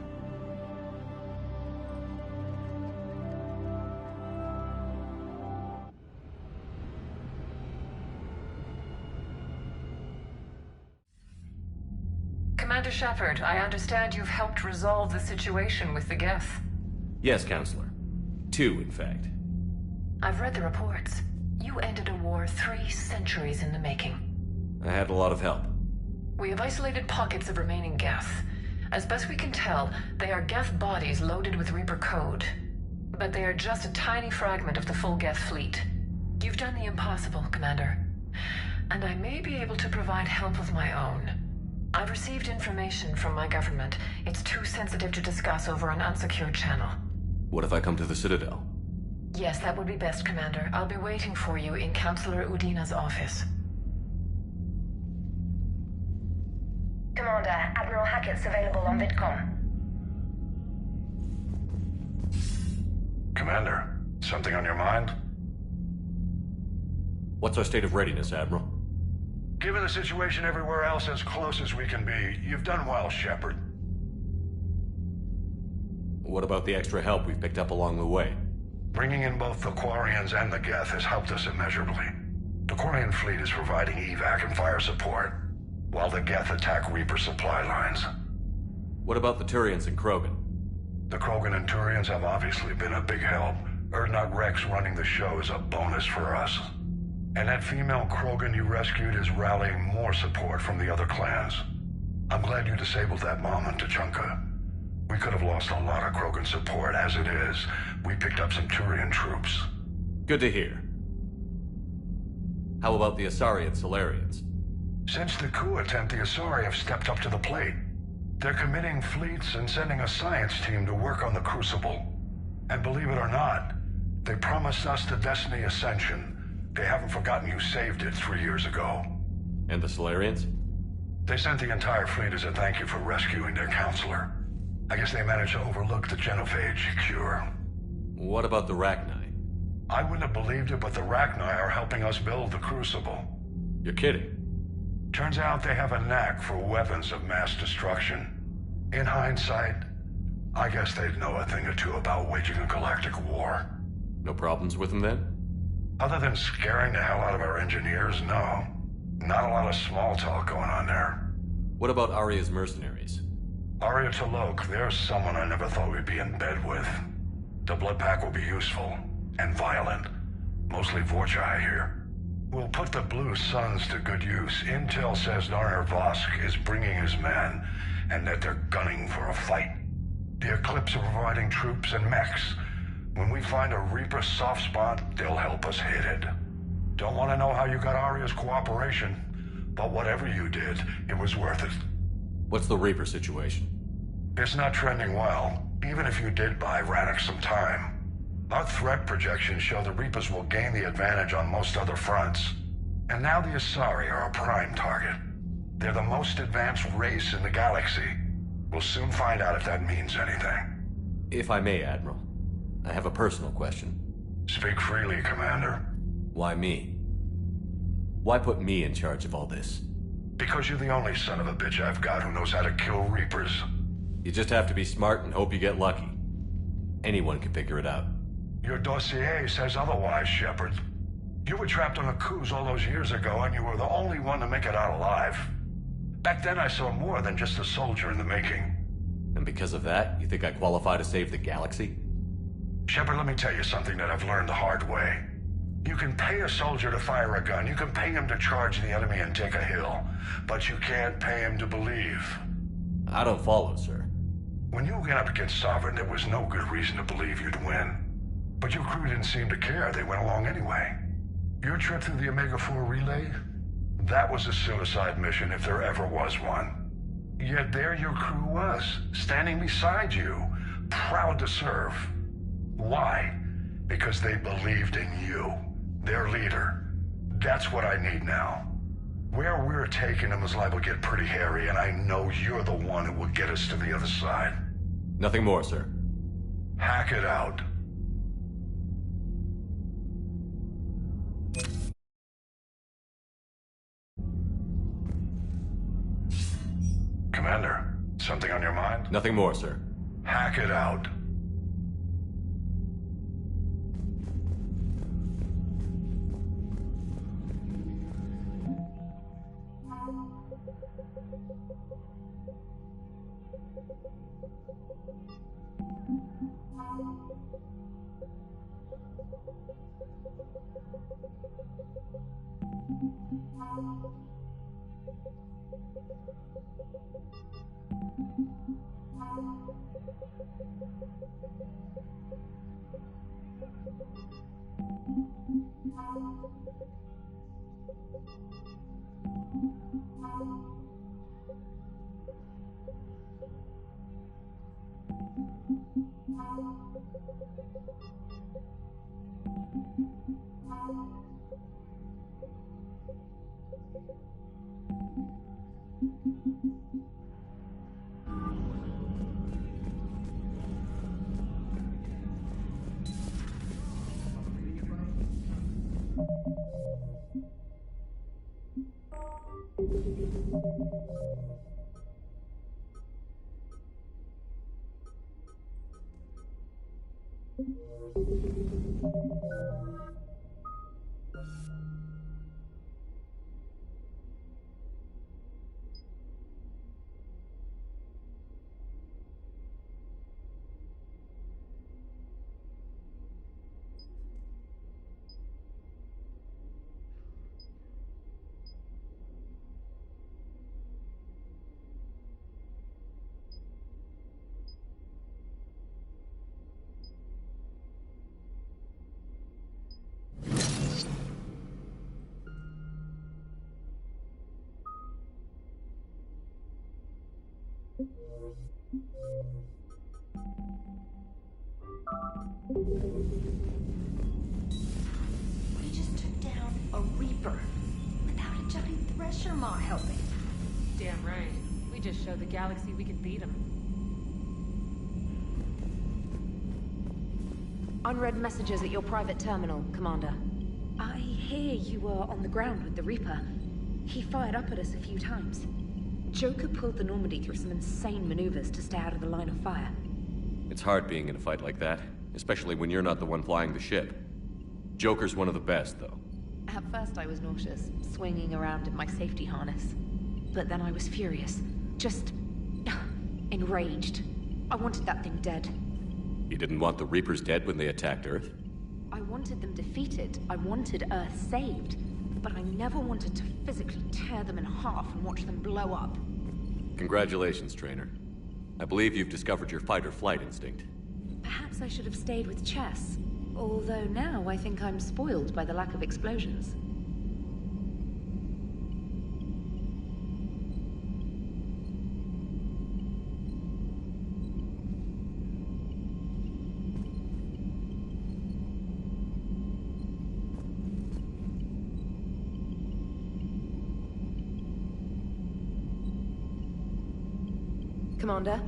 Commander Shepard, I understand you've helped resolve the situation with the Geth. Yes, Counselor. 2, in fact. I've read the reports. You ended a war 3 centuries in the making. I had a lot of help. We have isolated pockets of remaining Geth. As best we can tell, they are Geth bodies loaded with Reaper code. But they are just a tiny fragment of the full Geth fleet. You've done the impossible, Commander. And I may be able to provide help of my own. I've received information from my government. It's too sensitive to discuss over an unsecured channel. What if I come to the Citadel? Yes, that would be best, Commander. I'll be waiting for you in Counselor Udina's office. Commander, Admiral Hackett's available on VidCom. Commander, something on your mind? What's our state of readiness, Admiral? Given the situation everywhere else, as close as we can be, you've done well, Shepard. What about the extra help we've picked up along the way? Bringing in both the Quarians and the Geth has helped us immeasurably. The Quarian fleet is providing evac and fire support, while the Geth attack Reaper supply lines. What about the Turians and Krogan? The Krogan and Turians have obviously been a big help. Urdnot Rex running the show is a bonus for us. And that female Krogan you rescued is rallying more support from the other clans. I'm glad you disabled that mom in Tuchanka. We could have lost a lot of Krogan support. As it is, we picked up some Turian troops. Good to hear. How about the Asari and Solarians? Since the coup attempt, the Asari have stepped up to the plate. They're committing fleets and sending a science team to work on the Crucible. And believe it or not, they promised us the Destiny Ascension. They haven't forgotten you saved it 3 years ago. And the Solarians? They sent the entire fleet as a thank you for rescuing their counselor. I guess they managed to overlook the genophage cure. What about the Rachni? I wouldn't have believed it, but the Rachni are helping us build the Crucible. You're kidding. Turns out they have a knack for weapons of mass destruction. In hindsight, I guess they'd know a thing or two about waging a galactic war. No problems with them then? Other than scaring the hell out of our engineers, no. Not a lot of small talk going on there. What about Aria's mercenaries? Aria T'Loak, there's someone I never thought we'd be in bed with. The blood pack will be useful. And violent. Mostly Vorcha, I hear. We'll put the Blue Suns to good use. Intel says Narner Vosk is bringing his men, and that they're gunning for a fight. The Eclipse are providing troops and mechs. When we find a Reaper soft spot, they'll help us hit it. Don't want to know how you got Aria's cooperation, but whatever you did, it was worth it. What's the Reaper situation? It's not trending well, even if you did buy Radix some time. Our threat projections show the Reapers will gain the advantage on most other fronts. And now the Asari are a prime target. They're the most advanced race in the galaxy. We'll soon find out if that means anything. If I may, Admiral, I have a personal question. Speak freely, Commander. Why me? Why put me in charge of all this? Because you're the only son of a bitch I've got who knows how to kill Reapers. You just have to be smart and hope you get lucky. Anyone can figure it out. Your dossier says otherwise, Shepard. You were trapped on a cruise all those years ago, and you were the only one to make it out alive. Back then I saw more than just a soldier in the making. And because of that, you think I qualify to save the galaxy? Shepard, let me tell you something that I've learned the hard way. You can pay a soldier to fire a gun, you can pay him to charge the enemy and take a hill, but you can't pay him to believe. I don't follow, sir. When you went up against Sovereign, there was no good reason to believe you'd win. But your crew didn't seem to care. They went along anyway. Your trip through the Omega-4 relay? That was a suicide mission if there ever was one. Yet there your crew was, standing beside you, proud to serve. Why? Because they believed in you, their leader. That's what I need now. Where we're taking them is liable to get pretty hairy, and I know you're the one who will get us to the other side. Nothing more, sir. Hack it out. Commander, something on your mind? Nothing more, sir. Hack it out. not helping. Damn right. We just showed the galaxy we could beat them. Unread messages at your private terminal, Commander. I hear you were on the ground with the Reaper. He fired up at us a few times. Joker pulled the Normandy through some insane maneuvers to stay out of the line of fire. It's hard being in a fight like that, especially when you're not the one flying the ship. Joker's one of the best, though. At first I was nauseous, swinging around in my safety harness. But then I was furious. Just... enraged. I wanted that thing dead. You didn't want the Reapers dead when they attacked Earth? I wanted them defeated. I wanted Earth saved. But I never wanted to physically tear them in half and watch them blow up. Congratulations, Trainer. I believe you've discovered your fight-or-flight instinct. Perhaps I should have stayed with chess. Although now I think I'm spoiled by the lack of explosions. Commander?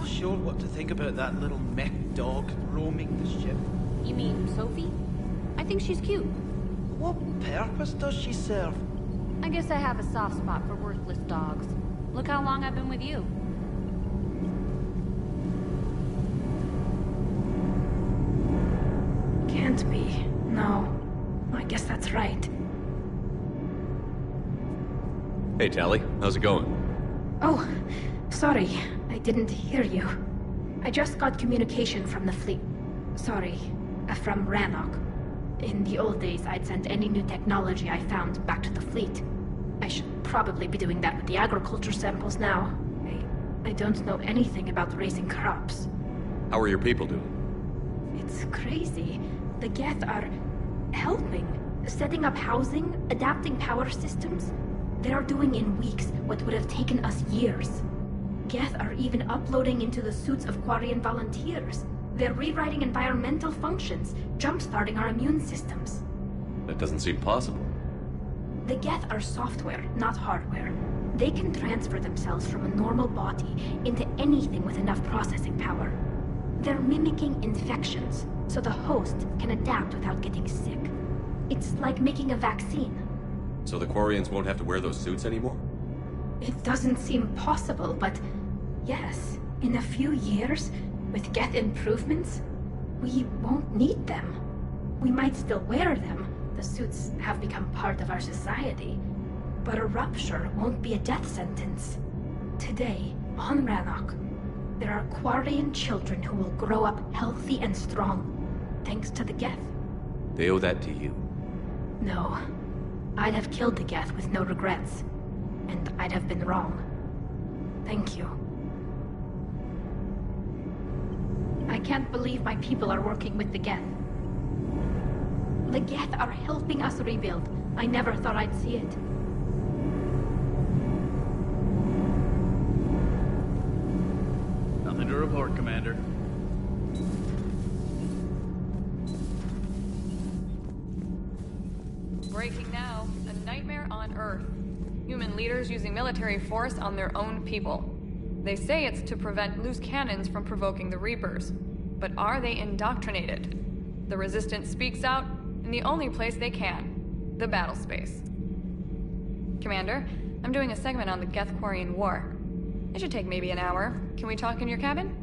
Sure what to think about that little mech dog roaming the ship. You mean Sophie? I think she's cute. What purpose does she serve? I guess I have a soft spot for worthless dogs. Look how long I've been with you. Can't be. No. I guess that's right. Hey, Tally. How's it going? Oh, sorry. I didn't hear you. I just got communication from the fleet. Sorry, from Rannoch. In the old days, I'd send any new technology I found back to the fleet. I should probably be doing that with the agriculture samples now. I don't know anything about raising crops. How are your people doing? It's crazy. The Geth are helping. Setting up housing, adapting power systems. They're doing in weeks what would have taken us years. Geth are even uploading into the suits of Quarian volunteers. They're rewriting environmental functions, jump-starting our immune systems. That doesn't seem possible. The Geth are software, not hardware. They can transfer themselves from a normal body into anything with enough processing power. They're mimicking infections, so the host can adapt without getting sick. It's like making a vaccine. So the Quarians won't have to wear those suits anymore? It doesn't seem possible, but yes, in a few years, with Geth improvements, we won't need them. We might still wear them. The suits have become part of our society. But a rupture won't be a death sentence. Today, on Rannoch, there are Quarian children who will grow up healthy and strong, thanks to the Geth. They owe that to you. No. I'd have killed the Geth with no regrets. And I'd have been wrong. Thank you. I can't believe my people are working with the Geth. The Geth are helping us rebuild. I never thought I'd see it. Nothing to report, Commander. Breaking now. A nightmare on Earth. Human leaders using military force on their own people. They say it's to prevent loose cannons from provoking the Reapers. But are they indoctrinated? The Resistance speaks out in the only place they can. The battle space. Commander, I'm doing a segment on the Geth-Quarian War. It should take maybe an hour. Can we talk in your cabin?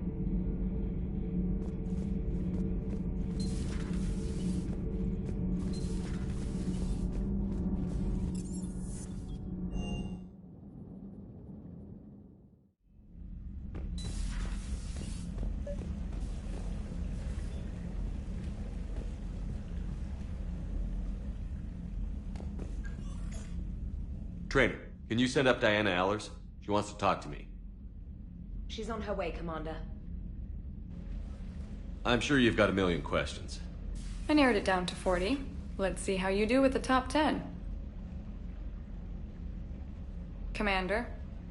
Trainer, can you send up Diana Allers? She wants to talk to me. She's on her way, Commander. I'm sure you've got a million questions. I narrowed it down to 40. Let's see how you do with the top 10. Commander,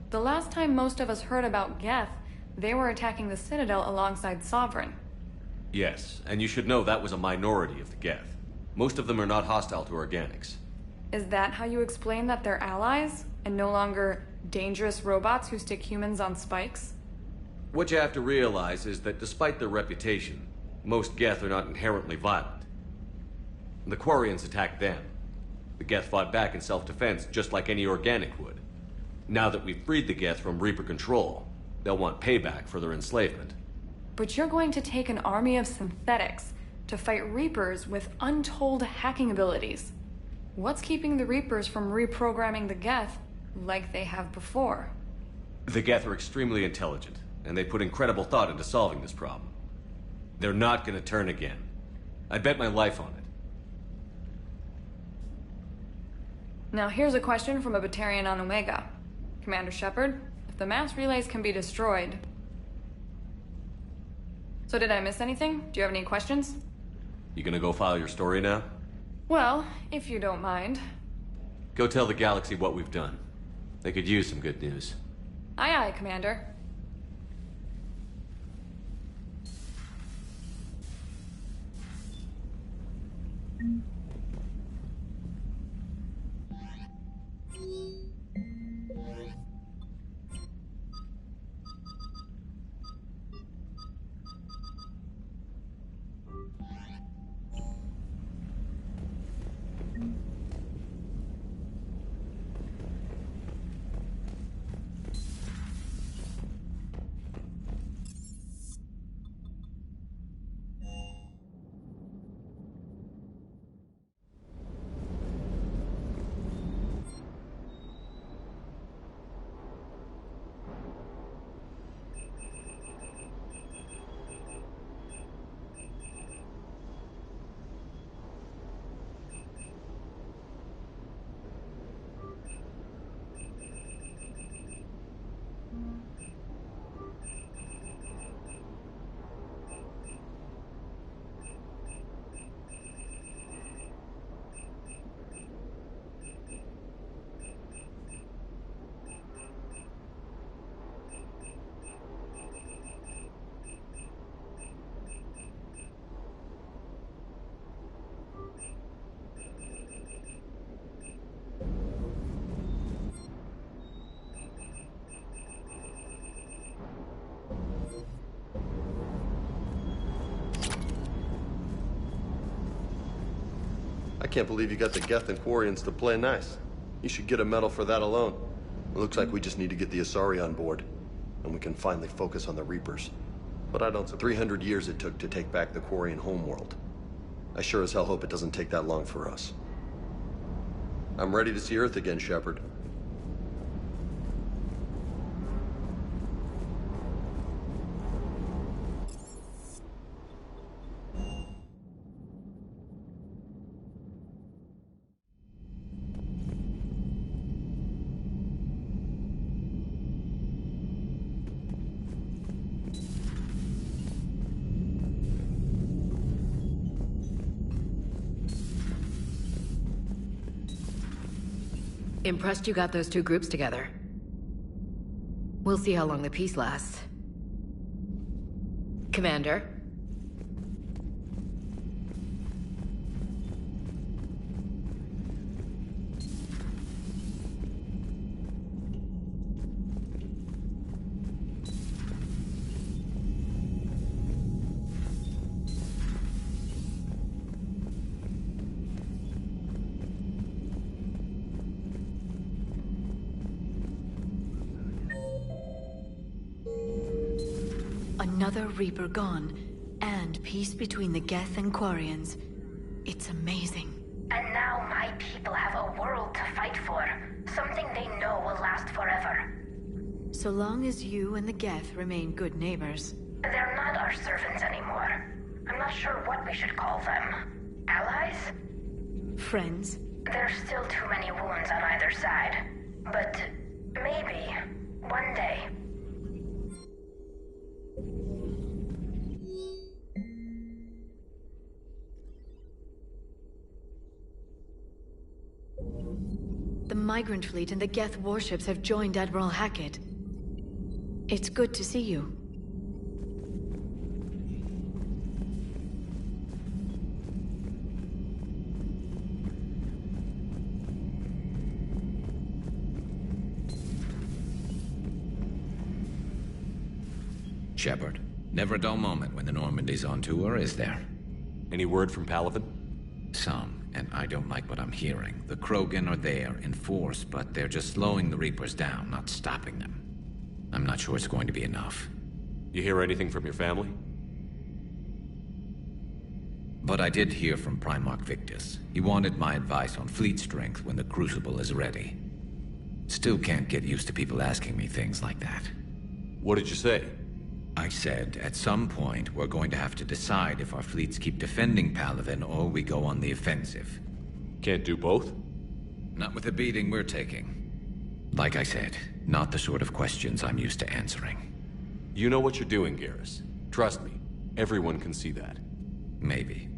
the last time most of us heard about Geth, they were attacking the Citadel alongside Sovereign. Yes, and you should know that was a minority of the Geth. Most of them are not hostile to organics. Is that how you explain that they're allies, and no longer dangerous robots who stick humans on spikes? What you have to realize is that despite their reputation, most Geth are not inherently violent. The Quarians attacked them. The Geth fought back in self-defense just like any organic would. Now that we've freed the Geth from Reaper control, they'll want payback for their enslavement. But you're going to take an army of synthetics to fight Reapers with untold hacking abilities. What's keeping the Reapers from reprogramming the Geth like they have before? The Geth are extremely intelligent, and they put incredible thought into solving this problem. They're not gonna turn again. I bet my life on it. Now here's a question from a Batarian on Omega. Commander Shepard, if the mass relays can be destroyed... So did I miss anything? Do you have any questions? You gonna go file your story now? Well, if you don't mind. Go tell the galaxy what we've done. They could use some good news. Aye aye, Commander. I can't believe you got the Geth and Quarians to play nice. You should get a medal for that alone. It looks like we just need to get the Asari on board, and we can finally focus on the Reapers. But I don't... 300 years it took to take back the Quarian homeworld. I sure as hell hope it doesn't take that long for us. I'm ready to see Earth again, Shepard. Impressed you got those two groups together. We'll see how long the peace lasts. Commander? Another Reaper gone, and peace between the Geth and Quarians. It's amazing. And now my people have a world to fight for. Something they know will last forever. So long as you and the Geth remain good neighbors. They're not our servants anymore. I'm not sure what we should call them. Allies? Friends? There's still too many wounds on either side. But maybe one day. The migrant fleet and the Geth warships have joined Admiral Hackett. It's good to see you. Shepard, never a dull moment when the Normandy's on tour, is there? Any word from Palaven? Some, and I don't like what I'm hearing. The Krogan are there in force, but they're just slowing the Reapers down, not stopping them. I'm not sure it's going to be enough. You hear anything from your family? But I did hear from Primarch Victus. He wanted my advice on fleet strength when the Crucible is ready. Still can't get used to people asking me things like that. What did you say? I said, at some point, we're going to have to decide if our fleets keep defending Palaven or we go on the offensive. Can't do both? Not with the beating we're taking. Like I said, not the sort of questions I'm used to answering. You know what you're doing, Garrus. Trust me, everyone can see that. Maybe.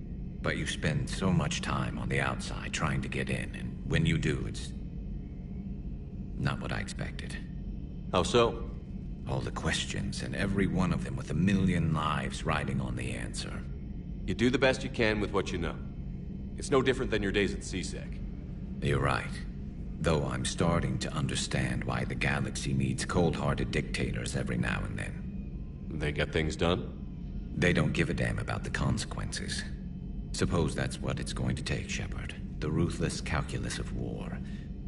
But you spend so much time on the outside trying to get in, and when you do, it's not what I expected. How so? All the questions, and every one of them with a million lives riding on the answer. You do the best you can with what you know. It's no different than your days at CSEC. You're right. Though I'm starting to understand why the galaxy needs cold-hearted dictators every now and then. They get things done? They don't give a damn about the consequences. Suppose that's what it's going to take, Shepard. The ruthless calculus of war.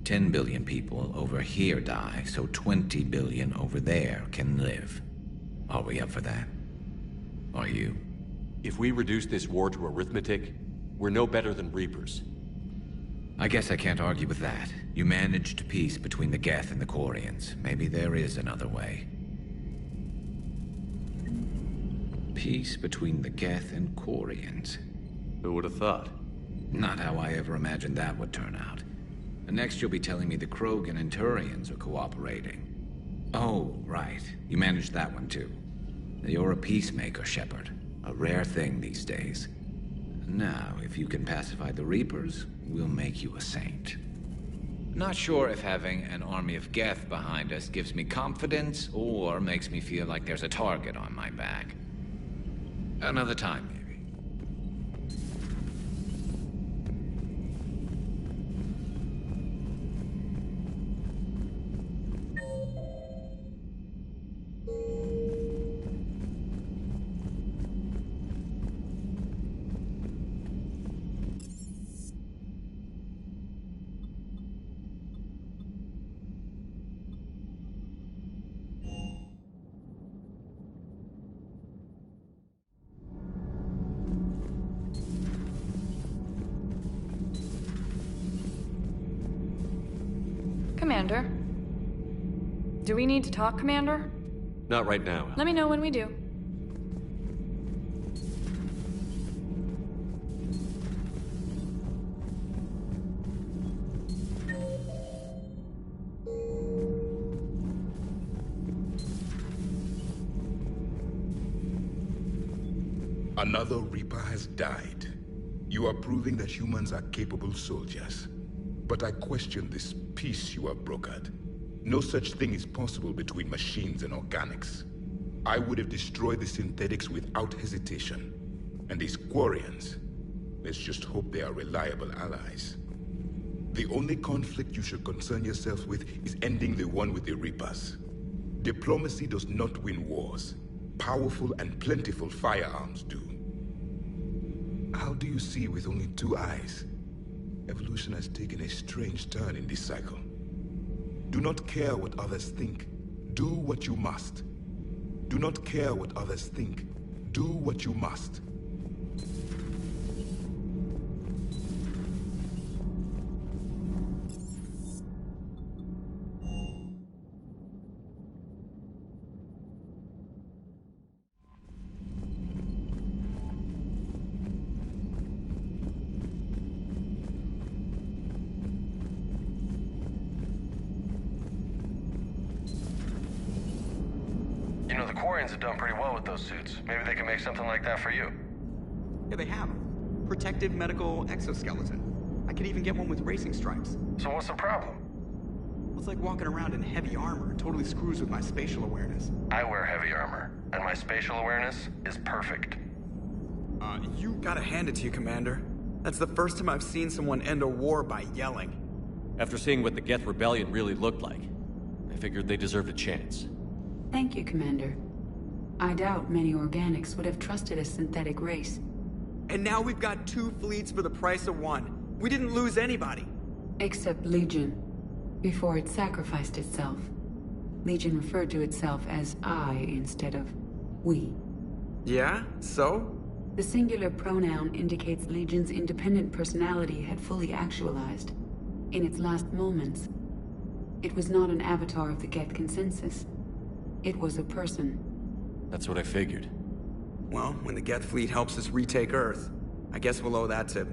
10 billion people over here die, so 20 billion over there can live. Are we up for that? Are you? If we reduce this war to arithmetic, we're no better than Reapers. I guess I can't argue with that. You managed peace between the Geth and the Quarians. Maybe there is another way. Peace between the Geth and Quarians. Who would have thought? Not how I ever imagined that would turn out. And next you'll be telling me the Krogan and Turians are cooperating. Oh, right. You managed that one too. You're a peacemaker, Shepard. A rare thing these days. Now, if you can pacify the Reapers, we'll make you a saint. Not sure if having an army of Geth behind us gives me confidence or makes me feel like there's a target on my back. Another time, maybe. Commander? Do we need to talk, Commander? Not right now. Let me know when we do. Another Reaper has died. You are proving that humans are capable soldiers. But I question this peace you have brokered. No such thing is possible between machines and organics. I would have destroyed the synthetics without hesitation. And these Quarians, let's just hope they are reliable allies. The only conflict you should concern yourself with is ending the one with the Reapers. Diplomacy does not win wars. Powerful and plentiful firearms do. How do you see with only 2 eyes? Evolution has taken a strange turn in this cycle. Do not care what others think. Do what you must. Do not care what others think. Do what you must. Quarians have done pretty well with those suits. Maybe they can make something like that for you. Yeah, they have. Protective medical exoskeleton. I could even get one with racing stripes. So what's the problem? Well, it's like walking around in heavy armor. It totally screws with my spatial awareness. I wear heavy armor, and my spatial awareness is perfect. You gotta hand it to you, Commander. That's the first time I've seen someone end a war by yelling. After seeing what the Geth Rebellion really looked like, I figured they deserved a chance. Thank you, Commander. I doubt many organics would have trusted a synthetic race. And now we've got 2 fleets for the price of 1. We didn't lose anybody. Except Legion. Before it sacrificed itself. Legion referred to itself as I instead of we. Yeah? So? The singular pronoun indicates Legion's independent personality had fully actualized. In its last moments, it was not an avatar of the Geth consensus. It was a person. That's what I figured. Well, when the Geth fleet helps us retake Earth, I guess we'll owe that to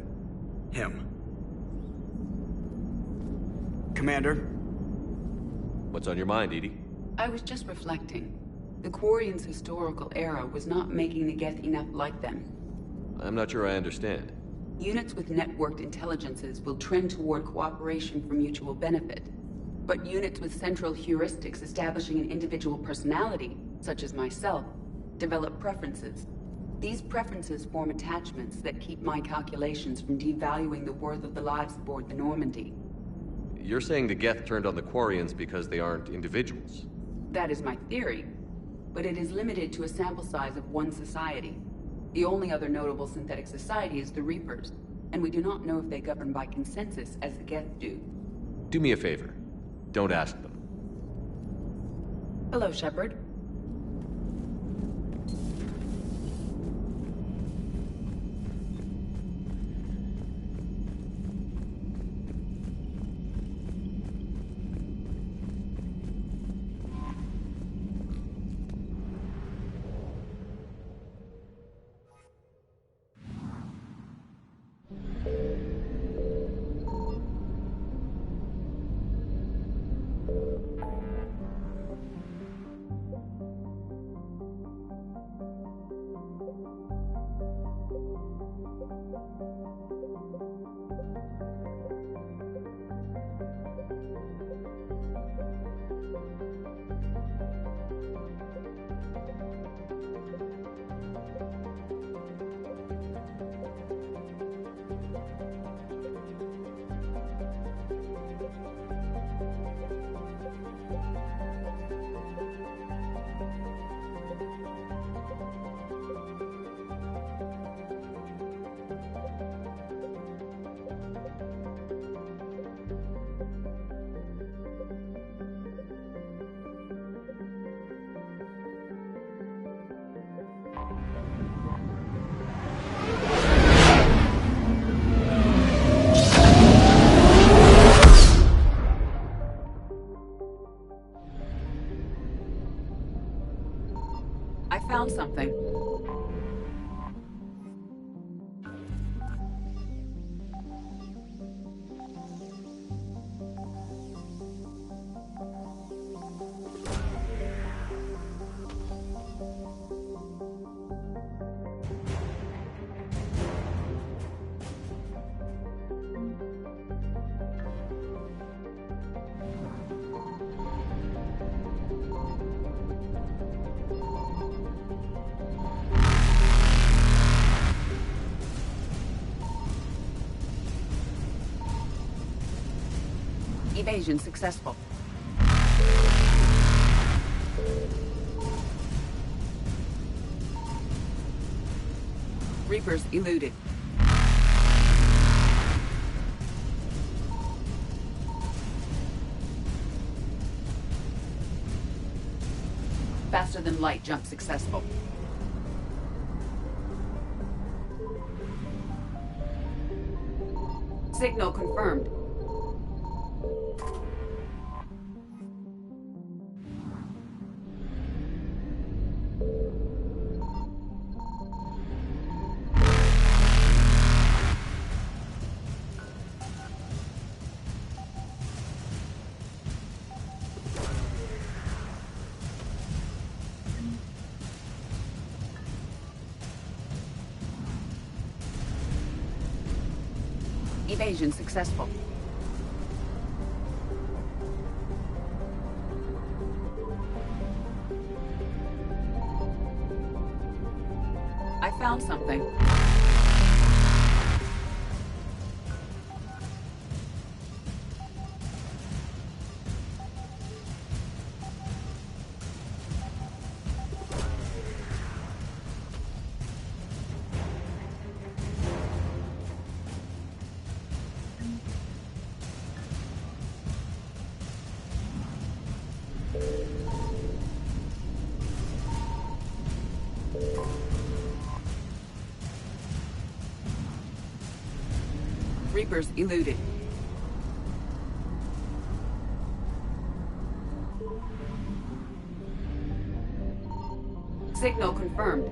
him. Commander? What's on your mind, Edie? I was just reflecting. The Quarians' historical era was not making the Geth enough like them. I'm not sure I understand. Units with networked intelligences will trend toward cooperation for mutual benefit. But units with central heuristics establishing an individual personality, such as myself, develop preferences. These preferences form attachments that keep my calculations from devaluing the worth of the lives aboard the Normandy. You're saying the Geth turned on the Quarians because they aren't individuals? That is my theory, but it is limited to a sample size of one society. The only other notable synthetic society is the Reapers, and we do not know if they govern by consensus as the Geth do. Do me a favor. Don't ask them. Hello, Shepard. I found something. Evasion successful. Reapers eluded. Faster than light jump successful. Signal confirmed. Evasion successful. I found something. Reapers eluded. Signal confirmed.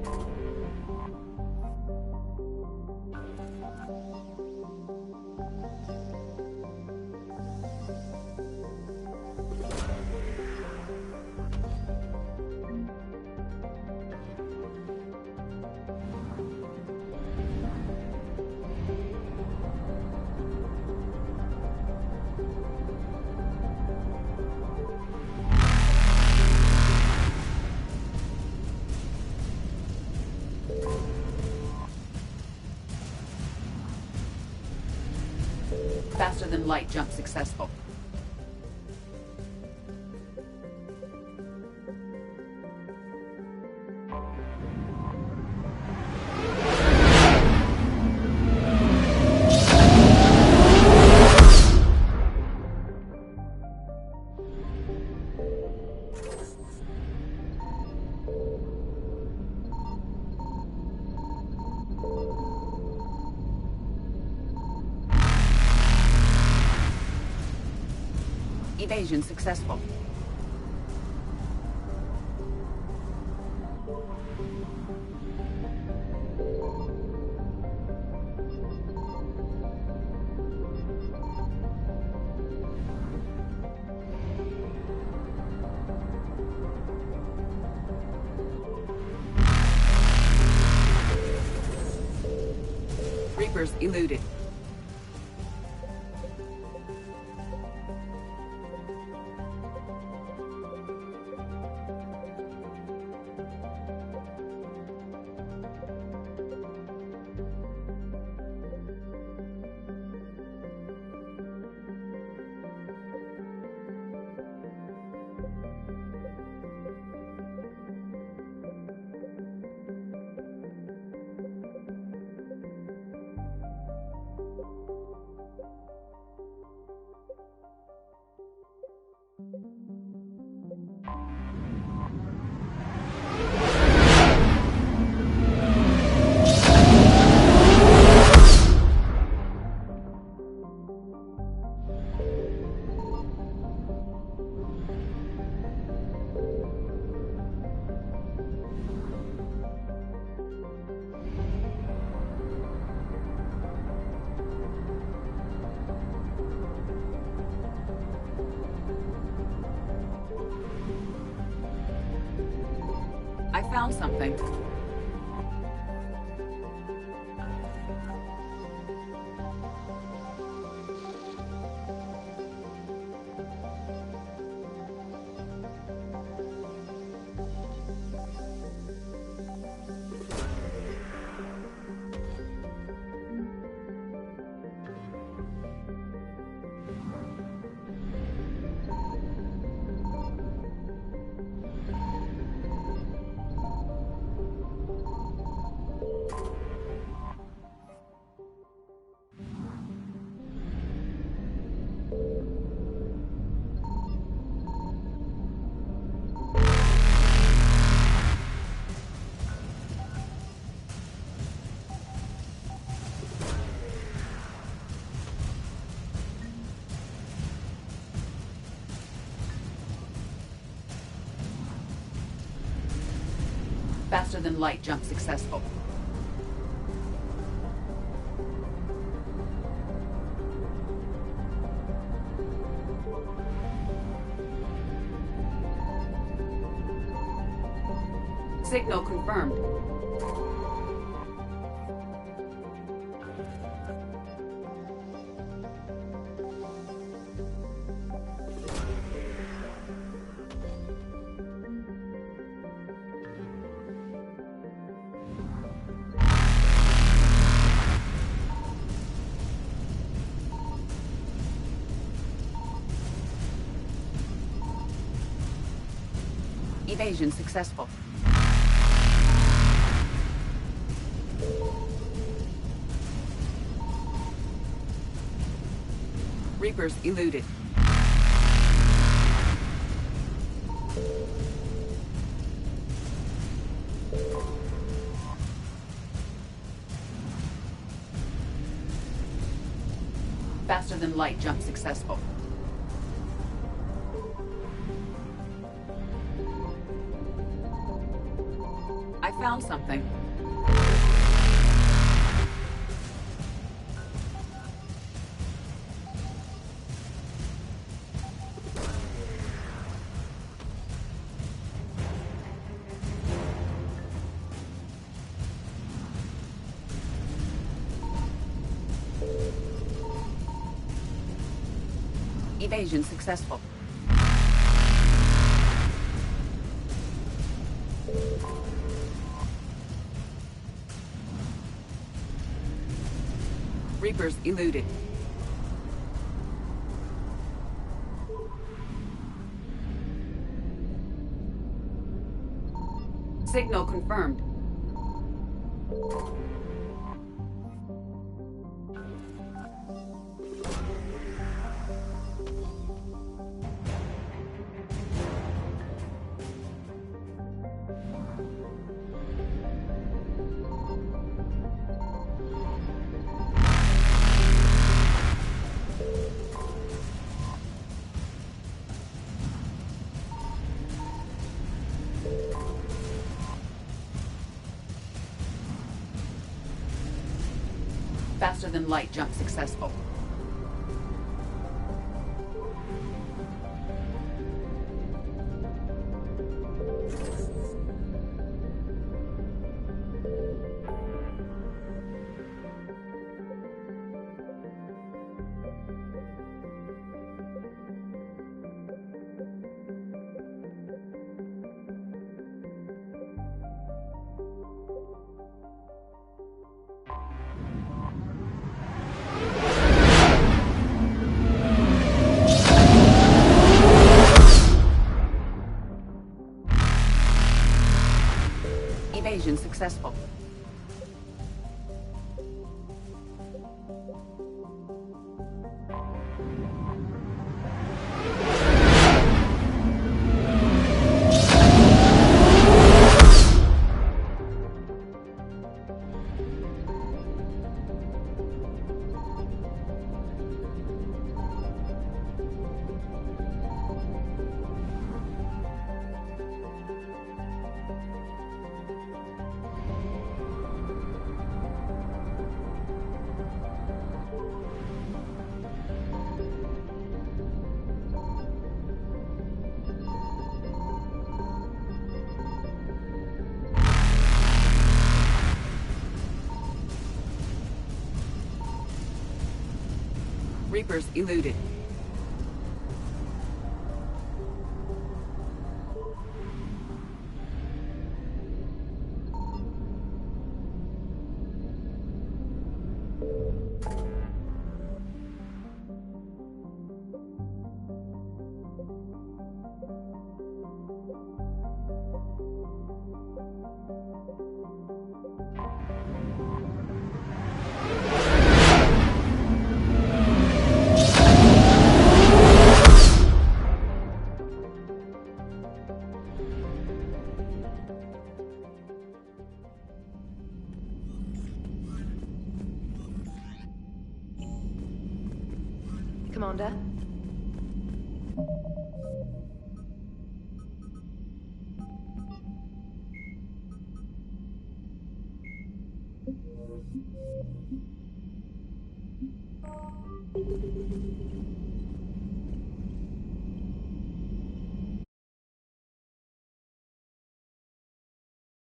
Faster than light jump successful. Evasion successful. Reapers eluded. I found something. Faster than light jump successful. Signal confirmed. Evasion successful. Reapers eluded. Faster than light jump successful. I found something. Evasion successful. Reapers eluded. Signal confirmed. Faster than light jump successful. Evasion successful. Reapers eluded. Commander?